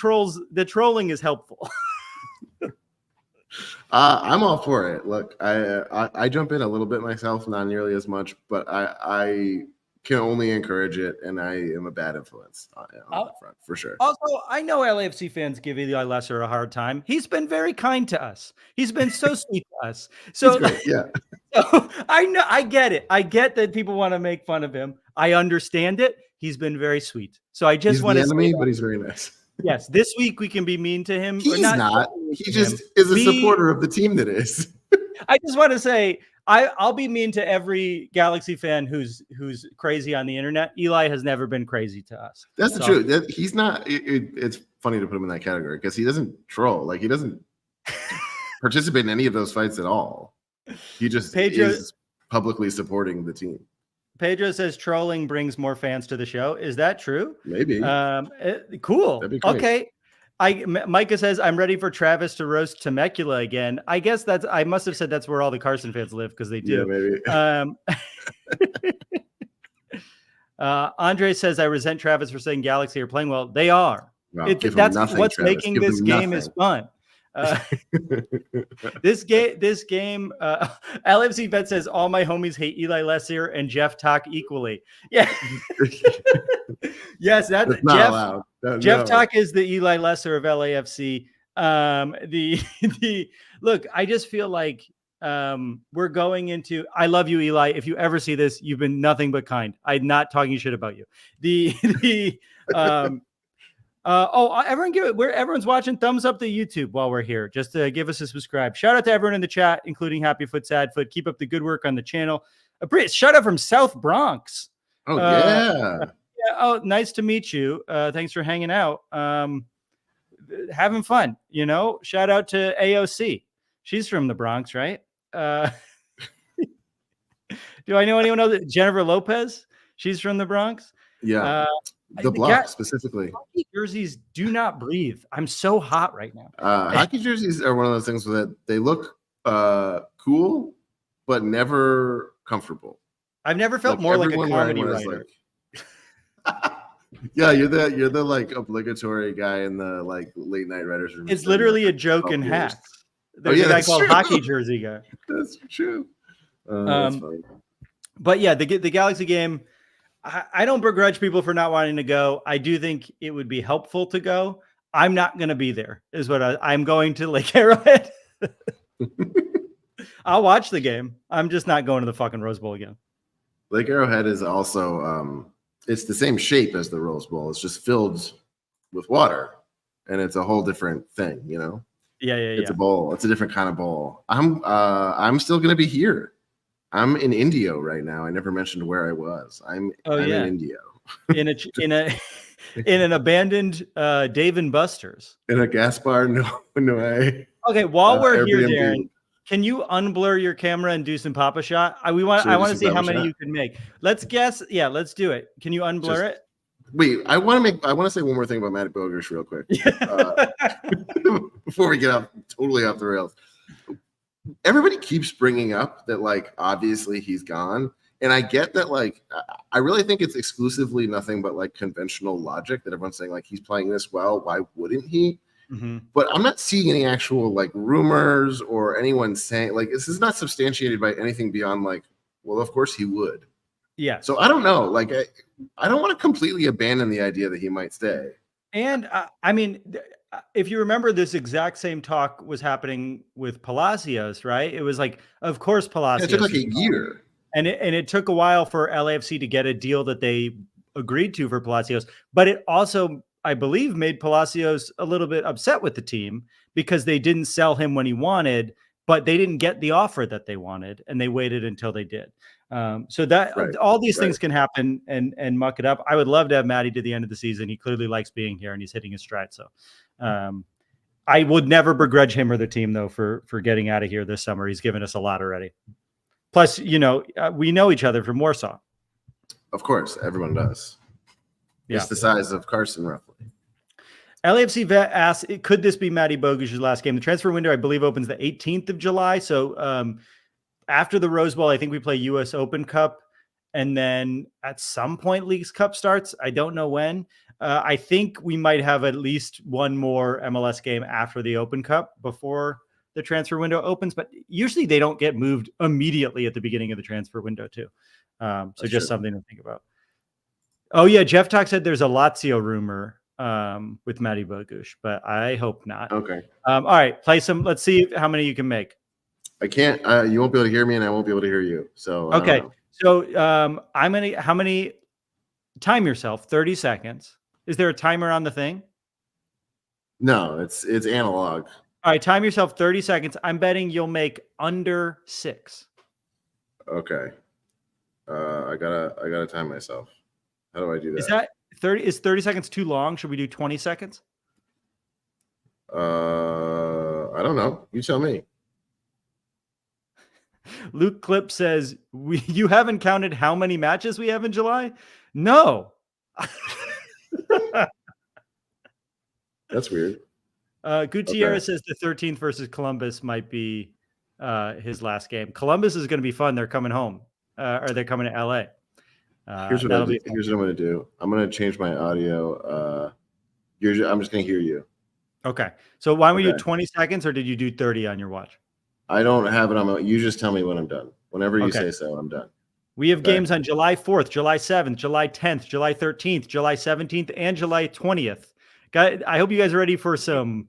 trolling is helpful. I'm all for it. Look, I jump in a little bit myself, not nearly as much, but I can only encourage it, and I am a bad influence on that front for sure. Also, I know LAFC fans give Eli Lesser a hard time. He's been very kind to us. He's been so sweet to us. So yeah. So I know, I get it. I get that people want to make fun of him. I understand it. He's been very sweet. So I just want to say, but he's very nice. Yes, this week we can be mean to him. He's not. He just is a supporter of the team that is. I just want to say I'll be mean to every Galaxy fan who's crazy on the internet. Eli has never been crazy to us. That's the truth. He's not. It's funny to put him in that category because he doesn't troll. Like he doesn't participate in any of those fights at all. He just is publicly supporting the team. Pedro says trolling brings more fans to the show. Is that true? Maybe. Cool. Okay. Micah says, I'm ready for Travis to roast Temecula again. I guess I must have said that's where all the Carson fans live because they do. Yeah, maybe. Andre says, I resent Travis for saying Galaxy are playing well. They are. Wow, that's what's Travis. Making this game is fun. This game, LFC Bet says all my homies hate Eli Lesser and Jeff Talk equally. Yeah. Yes, that's Jeff. Not allowed. Jeff Talk is the Eli Lesser of LAFC. Look, I just feel like we're going into. I love you, Eli. If you ever see this, you've been nothing but kind. I'm not talking shit about you. Everyone's watching. Thumbs up to YouTube while we're here. Just to give us a subscribe. Shout out to everyone in the chat, including Happy Foot, Sad Foot. Keep up the good work on the channel. Shout out from South Bronx. Oh yeah. Oh, nice to meet you. Thanks for hanging out. Having fun. Shout out to AOC. She's from the Bronx, right? Do I know anyone else? Jennifer Lopez. She's from the Bronx. Yeah. The block specifically. Hockey jerseys do not breathe. I'm so hot right now. Hockey jerseys are one of those things that they look cool, but never comfortable. I've never felt more like a comedy writer. Yeah, you're the like obligatory guy in the like late night writers room. It's literally a joke in hats. There's a guy called Hockey Jersey Guy. That's true. That's funny. But yeah, the Galaxy game. I don't begrudge people for not wanting to go. I do think it would be helpful to go. I'm not going to be there, is what I'm going to Lake Arrowhead. I'll watch the game. I'm just not going to the fucking Rose Bowl again. Lake Arrowhead is also, it's the same shape as the Rose Bowl. It's just filled with water. and it's a whole different thing, you know. Yeah. It's a bowl. It's a different kind of bowl. I'm still gonna be here. I'm in Indio right now. I never mentioned where I was. I'm in Indio. in an abandoned Dave and Buster's. In a gas bar, no way. Okay, while we're Airbnb. here, Darren, can you unblur your camera and do some Papa Shot? I want to see how many you can make. Let's guess. Yeah, let's do it. Can you unblur it? Wait, I want to say one more thing about Mati Bogusz real quick. Before we get totally off the rails. Everybody keeps bringing up that, like, obviously he's gone. And I get that, like, I really think it's exclusively nothing but like conventional logic that everyone's saying, like, he's playing this well, why wouldn't he? Mm-hmm. But I'm not seeing any actual like rumors or anyone saying, like, this is not substantiated by anything beyond like, well, of course he would. Yeah. So I don't know. Like, I don't want to completely abandon the idea that he might stay. And I mean, if you remember, this exact same talk was happening with Palacios, right? It was like, of course, Palacios. It took like a year. And it took a while for LAFC to get a deal that they agreed to for Palacios. But it also, I believe, made Palacios a little bit upset with the team because they didn't sell him when he wanted, but they didn't get the offer that they wanted, and they waited until they did. So that all these things can happen and muck it up. I would love to have Matty to the end of the season. He clearly likes being here, and he's hitting his stride. So I would never begrudge him or the team, though, for getting out of here this summer. He's given us a lot already. Plus, you know, we know each other from Warsaw. Of course, everyone does. Yeah. It's the size of Carson, roughly. LAFC vet asks, could this be Mati Bogusz's last game? The transfer window, I believe, opens the 18th of July. So after the Rose Bowl, I think we play U.S. Open Cup. And then at some point, Leagues Cup starts. I don't know when. I think we might have at least one more MLS game after the Open Cup before the transfer window opens. But usually they don't get moved immediately at the beginning of the transfer window, too. So that's just something to think about. Oh, yeah. Jeff Talk said there's a Lazio rumor with Mati Bogusz, but I hope not. Okay. All right. Play some. Let's see how many you can make. I can't. You won't be able to hear me, and I won't be able to hear you. So okay. So I'm gonna. How many? Time yourself. 30 seconds. Is there a timer on the thing? No, it's analog. All right. Time yourself 30 seconds. I'm betting you'll make under 6. Okay. I gotta time myself. How do I do that? Is that 30? Is 30 seconds too long? Should we do 20 seconds? I don't know. You tell me. Luke Clip says, you haven't counted how many matches we have in July? No. That's weird. Gutierrez says the 13th versus Columbus might be his last game. Columbus is going to be fun. They're coming home. Or they're coming to LA. Here's what I'm going to do. I'm going to change my audio. I'm just going to hear you. Okay. So why don't we do 20 seconds, or did you do 30 on your watch? I don't have it on you just tell me when I'm done. Whenever you say so, I'm done. We have games on July 4th, July 7th, July 10th, July 13th, July 17th, and July 20th. Guys, I hope you guys are ready for some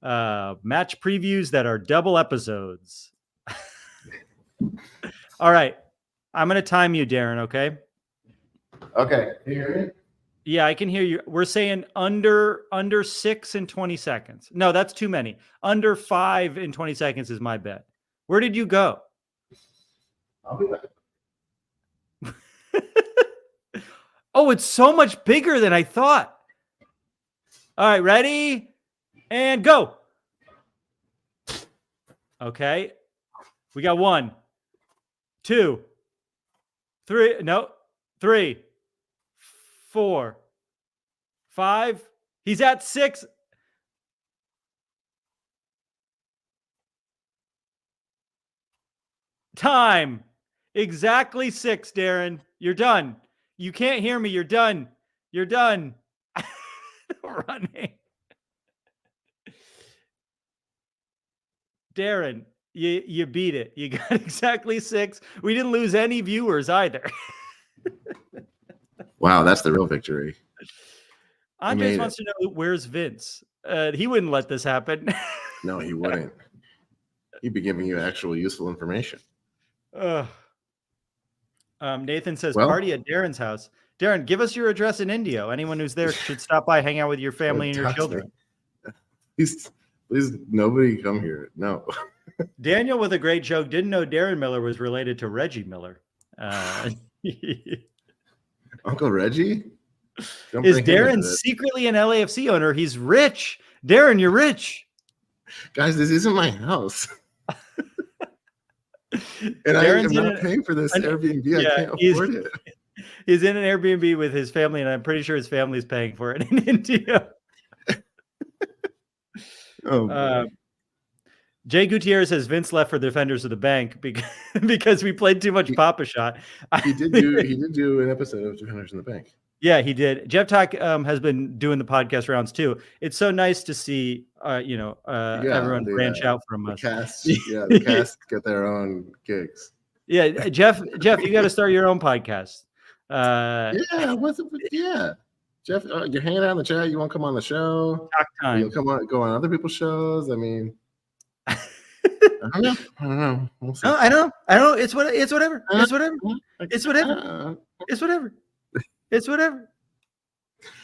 match previews that are double episodes. All right. I'm going to time you, Darren, okay? Okay. Can you hear me? Yeah, I can hear you. We're saying under 6 in 20 seconds. No, that's too many. Under 5 in 20 seconds is my bet. Where did you go? I'll be back. Oh, it's so much bigger than I thought. All right, ready? And go. Okay. We got 1, 2, 3. No, 3, 4, 5. He's at 6. Time. Exactly 6, Darren. You're done. You can't hear me. You're done. You're done. Running. Darren, you beat it. You got exactly 6. We didn't lose any viewers either. Wow, that's the real victory. Andres wants to know, where's Vince? He wouldn't let this happen. No, he wouldn't. He'd be giving you actual useful information. Nathan says, party at Darren's house. Darren, give us your address in Indio. Anyone who's there should stop by, hang out with your family and your children. Please, nobody come here. No. Daniel with a great joke. Didn't know Darren Miller was related to Reggie Miller. Uncle Reggie? Is Darren secretly an LAFC owner? He's rich. Darren, you're rich. Guys, this isn't my house. And I'm not paying for this Airbnb. I can't afford it. He's in an Airbnb with his family, and I'm pretty sure his family's paying for it in India. Jay Gutierrez says Vince left for the Defenders of the Bank because we played too much Papa Shot. He did do an episode of Defenders in the Bank. Yeah, he did. Jeff Talk has been doing the podcast rounds too. It's so nice to see everyone branch out from us. The cast get their own gigs. Yeah, Jeff, you got to start your own podcast. Jeff, you're hanging out in the chat. You want to come on the show? Talk time. You'll go on other people's shows. I mean, I don't know. We'll see. No, I don't. It's whatever. It's whatever.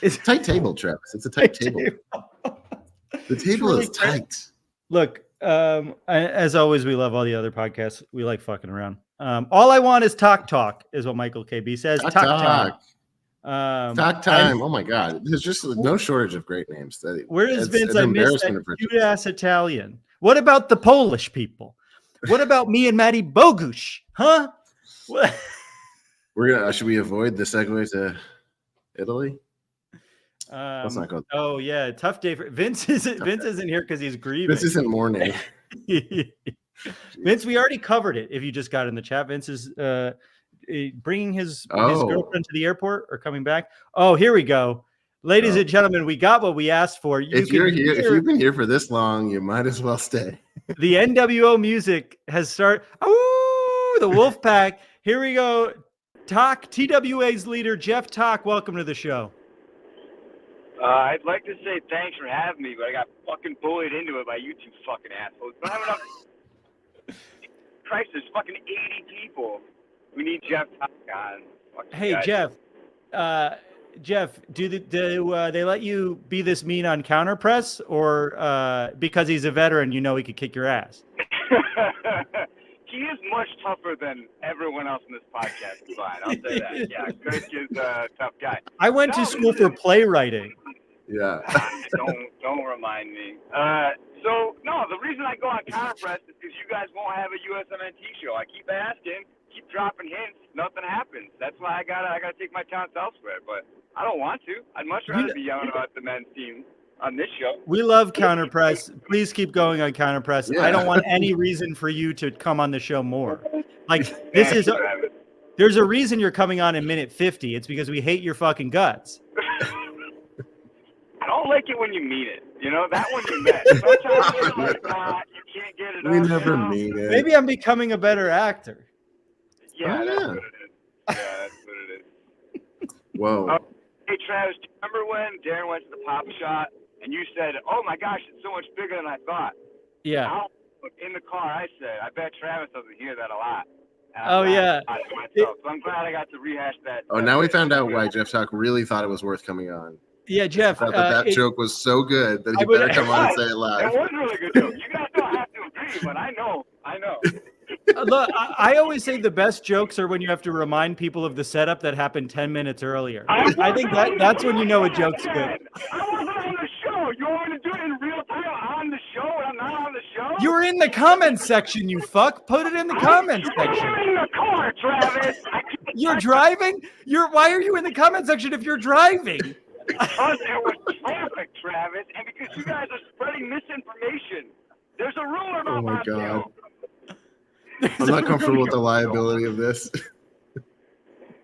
It's a tight table, Travis. It's a tight table. The table is tight. Look, as always, we love all the other podcasts. We like fucking around. All I want is talk is what Michael KB says. Talk time. Talk time. Oh my God. There's just no shortage of great names. Where is Vince? I missed that cute ass Italian. What about the Polish people? What about me and Mati Bogusz? Huh? What? Should we avoid the segue to Italy? Let's not go. Oh yeah, tough day for Vince. Vince isn't here because he's grieving. Vince isn't mourning. Vince, we already covered it. If you just got in the chat, Vince is bringing his girlfriend to the airport or coming back. Oh, here we go, ladies and gentlemen. We got what we asked for. If you've been here for this long, you might as well stay. The NWO music has started. Oh, the Wolf Pack. Here we go. TWA's leader, Jeff Talk. Welcome to the show. I'd like to say thanks for having me, but I got fucking bullied into it by you two fucking assholes. Don't have enough. Christ, there's fucking 80 people. We need Jeff Talk on. Hey, guys. Jeff, do they let you be this mean on counter press, or because he's a veteran, he could kick your ass? He is much tougher than everyone else in this podcast combined. I'll say that. Yeah, Chris is a tough guy. I went to school for playwriting. Yeah. Don't remind me. The reason I go on counter press is because you guys won't have a USMNT show. I keep asking, keep dropping hints, nothing happens. That's why I gotta take my talents elsewhere. But I don't want to. I'd much rather be yelling about the men's team on this show. We love counter press. Please keep going on counter press. Yeah. I don't want any reason for you to come on the show more. Like there's a reason you're coming on in minute 50. It's because we hate your fucking guts. I don't like it when you mean it. That one you meant. Sometimes you're like, you can't get it. We never mean it. Maybe I'm becoming a better actor. Yeah, that's what it is. Yeah, that's what it is. Whoa. Hey, Travis, do you remember when Darren went to the Pop Shot and you said, oh my gosh, it's so much bigger than I thought? Yeah. In the car, I said, I bet Travis doesn't hear that a lot. Yeah. So I'm glad I got to rehash that. Oh, now we found out why Jeff Talk really thought it was worth coming on. Yeah, Jeff. That joke was so good that he better come on and say it live. It was a really good joke. You guys don't have to agree, but I know. Look, I always say the best jokes are when you have to remind people of the setup that happened 10 minutes earlier. I think that's when you know a joke's good. I wasn't on the show. You want me to do it in real time on the show and I'm not on the show? You were in the comments section, you fuck. Put it in the comments section. You're in the car, Travis. You're driving? Why are you in the comment section if you're driving? Because there was traffic, Travis, and because you guys are spreading misinformation. There's a rumor about my God. I'm not comfortable with the liability of this.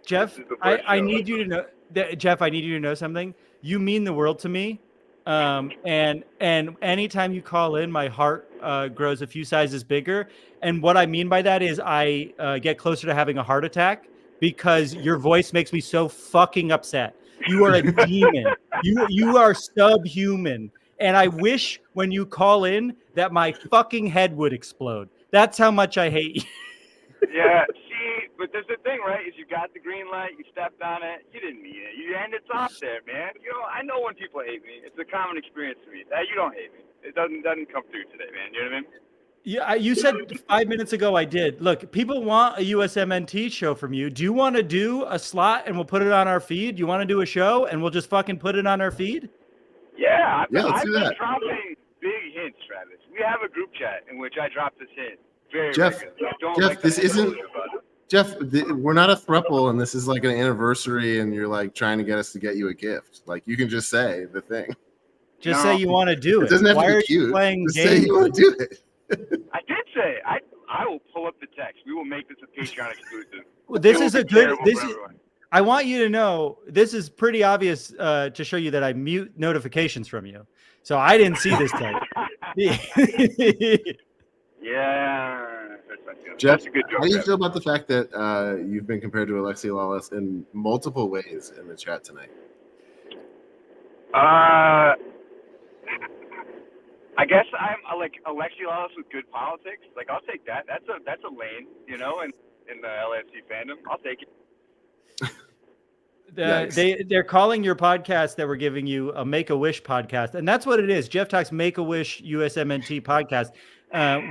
Jeff, I need you to know that, Jeff, I need you to know something. You mean the world to me. And anytime you call in, my heart grows a few sizes bigger. And what I mean by that is I get closer to having a heart attack because your voice makes me so fucking upset. You are a demon. You are subhuman. And I wish when you call in that my fucking head would explode. That's how much I hate you. Yeah, see, but there's the thing, right? Is you got the green light, you stepped on it, you didn't mean it. You ended off there, man. You know, I know when people hate me. It's a common experience for me. You don't hate me. It doesn't come through today, man. You know what I mean? Yeah, you said 5 minutes ago I did. Look, people want a USMNT show from you. Do you want to do a slot and we'll put it on our feed? Do you want to do a show and we'll just fucking put it on our feed? Yeah, let's I've do been that. dropping big hints, Travis. We have a group chat in which I drop this hint very Jeff, regularly. Jeff, this isn't. Jeff, we're not a throuple, and this is like an anniversary, and you're like trying to get us to get you a gift. Like you can just say the thing. Just say you want to do it. It doesn't have Why to are be cute. you playing Just games? say you want to do it. I did say I will pull up the text. We will make this a Patreon exclusive. Well, this is a good. Terrible This for is. everyone. I want you to know this is pretty obvious to show you that I mute notifications from you. So I didn't see this text. Yeah. Jeff, That's a good joke. how do you feel about the fact that you've been compared to Alexi Lawless in multiple ways in the chat tonight? I guess I'm like Alexi Lawless with good politics. Like I'll take that. That's a lane, you know, in the LAFC fandom. I'll take it. They're calling your podcast that we're giving you a Make-A-Wish podcast, and that's what it is. Jeff Talks Make-A-Wish USMNT podcast.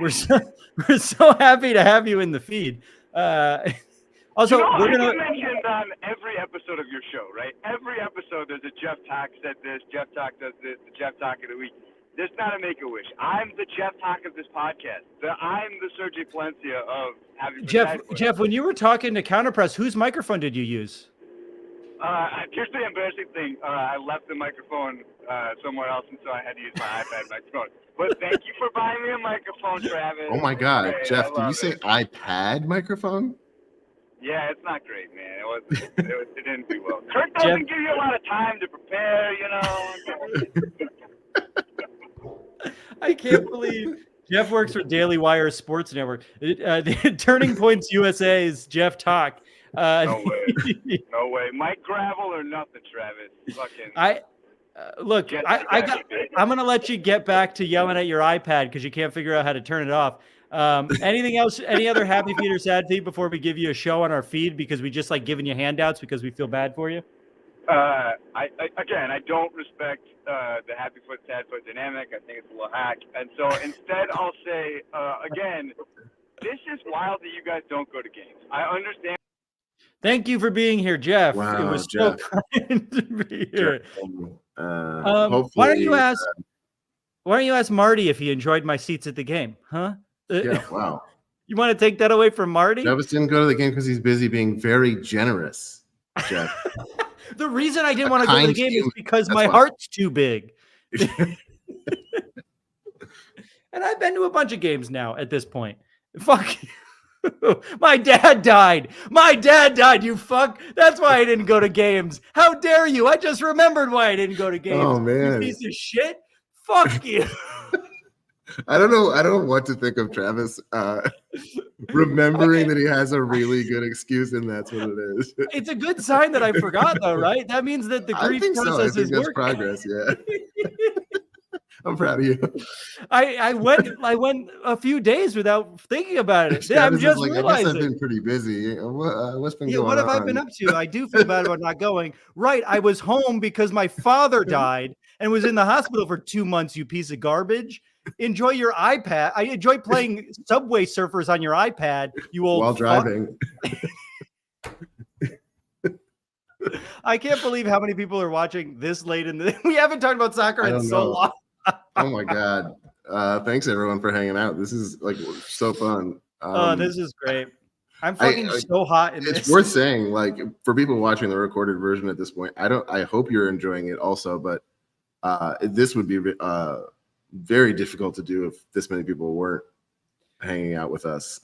We're so happy to have you in the feed. Also, you know, we're gonna you mentioned on every episode of your show, right? Every episode, there's a Jeff Talk said this, Jeff Talk does this, the Jeff Talk of the week. There's not a Make-A-Wish. I'm the Jeff Talk of this podcast. I'm the Sergio Palencia of having. Jeff, when you were talking to Counterpress, whose microphone did you use? Here's the embarrassing thing. I left the microphone somewhere else, and so I had to use my iPad microphone. But thank you for buying me a microphone, Travis. Oh my God, Great. Jeff! Did you say it. iPad microphone? Yeah, it's not great, man. It didn't do well. Kurt doesn't give you a lot of time to prepare, you know. I can't believe Jeff works for Daily Wire Sports Network. Turning Points USA's Jeff Talk. No way. No way. Mike Gravel or nothing, Travis. Fucking. Look, I'm going to let you get back to yelling at your iPad because you can't figure out how to turn it off. Anything else? Any other happy feed or sad feed before we give you a show on our feed because we just like giving you handouts because we feel bad for you? I don't respect the happy foot, sad foot dynamic. I think it's a little hack. And so instead I'll say, again, this is wild that you guys don't go to games. I understand. Thank you for being here, Jeff. Wow, it was Jeff. so kind to be here. Hopefully, why don't you ask Marty if he enjoyed my seats at the game? Huh? Yeah, wow. You want to take that away from Marty? Travis didn't go to the game because he's busy being very generous, Jeff. The reason I didn't want to go to the game is because my heart's too big. And I've been to a bunch of games now at this point. Fuck you. My dad died. You fuck. That's why I didn't go to games. How dare you? I just remembered why I didn't go to games. Oh, man. You piece of shit. Fuck you. I don't know what to think of Travis remembering that he has a really good excuse, and that's what it is. It's a good sign that I forgot, though, right? That means that the grief process is working. Progress, yeah. I'm proud of you. I went a few days without thinking about it. I'm just like, realizing. I guess I've been pretty busy. What's been going on? What have I been up to? I do feel bad about not going. Right, I was home because my father died and was in the hospital for 2 months. You piece of garbage. Enjoy your iPad. I enjoy playing Subway Surfers on your iPad. You old while fuck. driving. I can't believe how many people are watching this late in the. We haven't talked about soccer in so long. Oh my God. Thanks everyone for hanging out. This is like so fun. This is great. I'm fucking so hot in it's this. Worth saying, like, for people watching the recorded version at this point, I hope you're enjoying it also, but this would be very difficult to do if this many people weren't hanging out with us.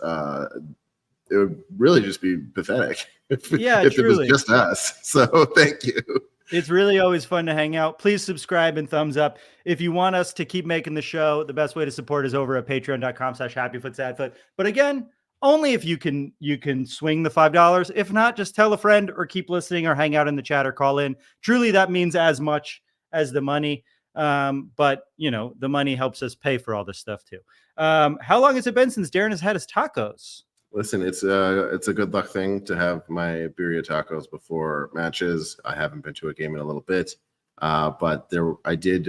It would really just be pathetic if it was just us. So thank you. It's really always fun to hang out. Please subscribe and thumbs up. If you want us to keep making the show, the best way to support is over at patreon.com/happyfootsadfoot. But again, only if you can swing the $5. If not, just tell a friend or keep listening or hang out in the chat or call in. Truly, that means as much as the money. But you know, the money helps us pay for all this stuff too. How long has it been since Darren has had his tacos? Listen, it's a good luck thing to have my birria tacos before matches. I haven't been to a game in a little bit, but I did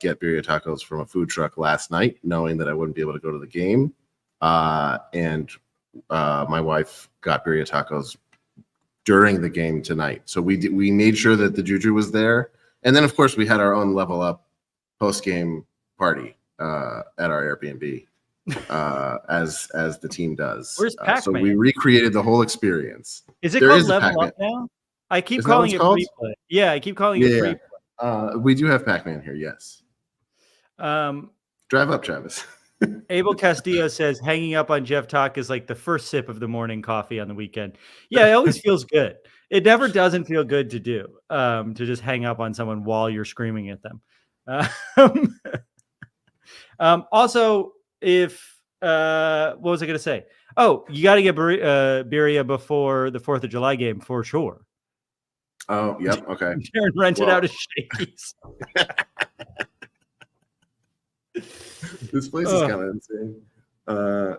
get birria tacos from a food truck last night, knowing that I wouldn't be able to go to the game. And my wife got birria tacos during the game tonight, so we made sure that the juju was there, and then of course we had our own level up post-game party at our Airbnb. As the team does. Where's Pac-Man? So we recreated the whole experience. Is it called Level Up now? I keep calling it free play. Yeah, I keep calling it free play. We do have Pac-Man here, yes. Drive up, Travis. Abel Castillo says hanging up on Jeff Talk is like the first sip of the morning coffee on the weekend. Yeah, it always feels good. It never doesn't feel good to do, to just hang up on someone while you're screaming at them. Also, if what was I going to say? Oh, you got to get birria before the 4th of July game for sure. Oh, yep. Okay. Darren rented out a Shakey's. This place is kind of insane.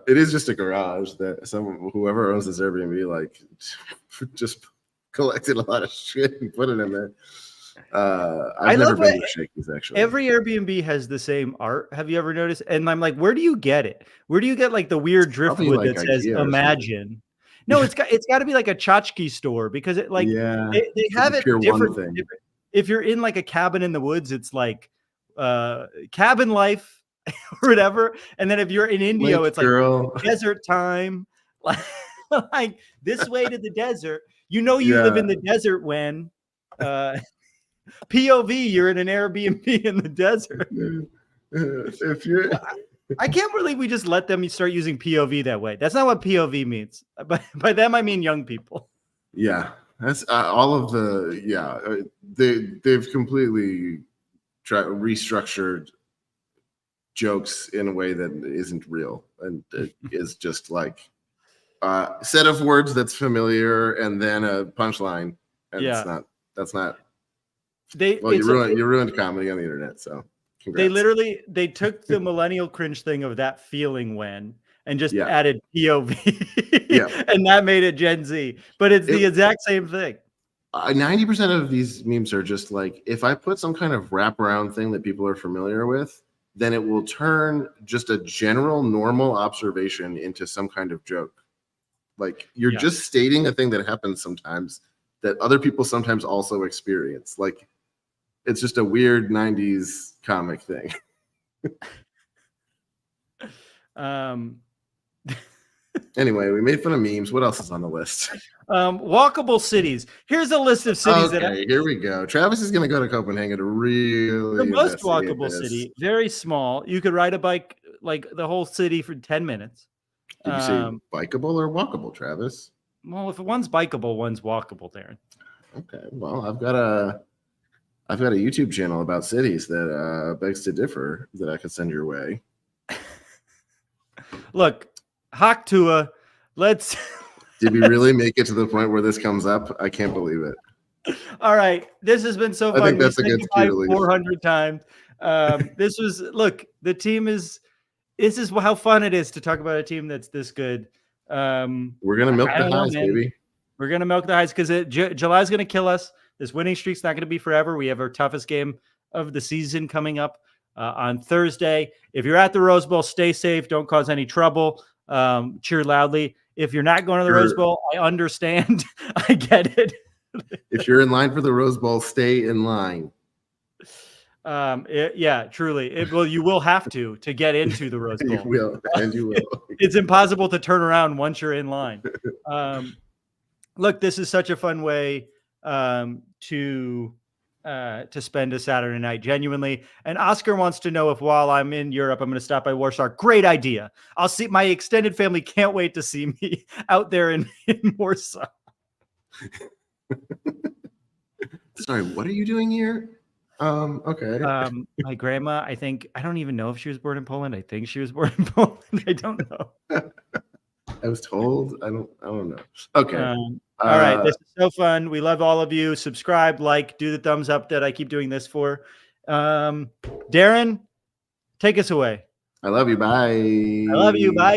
It is just a garage that whoever owns this Airbnb like just collected a lot of shit and put it in there. I've never been to Shakey's, actually. Every Airbnb has the same art. Have you ever noticed? And I'm like, where do you get it? Where do you get like the weird driftwood like that says "Imagine"? No, it's got to be like a tchotchke store because it like they have it different. If you're in like a cabin in the woods, it's like cabin life or whatever. And then if you're in India, it's like desert time. Like this way to the desert. You know you live in the desert when POV, you're in an Airbnb in the desert. If you're, I can't believe we just let them start using POV that way. That's not what POV means. But by them, I mean young people. Yeah, that's all of the. They've completely restructured jokes in a way that isn't real, and it is just like a set of words that's familiar, and then a punchline. And that's not. You ruined comedy on the internet, so congrats. They took the millennial cringe thing of that feeling when and just added POV and that made it Gen Z, but it's the exact same thing. 90% of these memes are just like, if I put some kind of wraparound thing that people are familiar with, then it will turn just a general normal observation into some kind of joke. Like you're just stating a thing that happens sometimes that other people sometimes also experience. Like it's just a weird 90s comic thing. Anyway, we made fun of memes. What else is on the list? Walkable cities. Here's a list of cities. Here we go. Travis is going to go to Copenhagen to really the most walkable city. Very small. You could ride a bike like the whole city for 10 minutes. Did you say bikeable or walkable, Travis? Well, if one's bikeable, one's walkable, Darren. Okay. Well, I've got a YouTube channel about cities that begs to differ that I could send your way. Look, Haktua, let's. Did we really make it to the point where this comes up? I can't believe it. All right. This has been so fun. I think that's a good cue to leave. 400 times. This was, look, the team is, this is how fun it is to talk about a team that's this good. We're going to milk the highs, baby. We're going to milk the highs because July's going to kill us. This winning streak's not going to be forever. We have our toughest game of the season coming up on Thursday. If you're at the Rose Bowl, stay safe. Don't cause any trouble. Cheer loudly. If you're not going to the Rose Bowl, I understand. I get it. If you're in line for the Rose Bowl, stay in line. Truly. You will have to get into the Rose Bowl. You will, and you will. It's impossible to turn around once you're in line. Look, this is such a fun way to spend a Saturday night, genuinely. And Oscar wants to know if while I'm in Europe, I'm going to stop by Warsaw. Great idea. I'll see. My extended family can't wait to see me out there in Warsaw. Sorry, what are you doing here? Okay. My grandma, I don't even know if she was born in Poland. I think she was born in Poland. I don't know. I was told. I don't know. Okay. All right. This is so fun. We love all of you. Subscribe, like, do the thumbs up that I keep doing this for. Darren, take us away. I love you. Bye. I love you. Bye.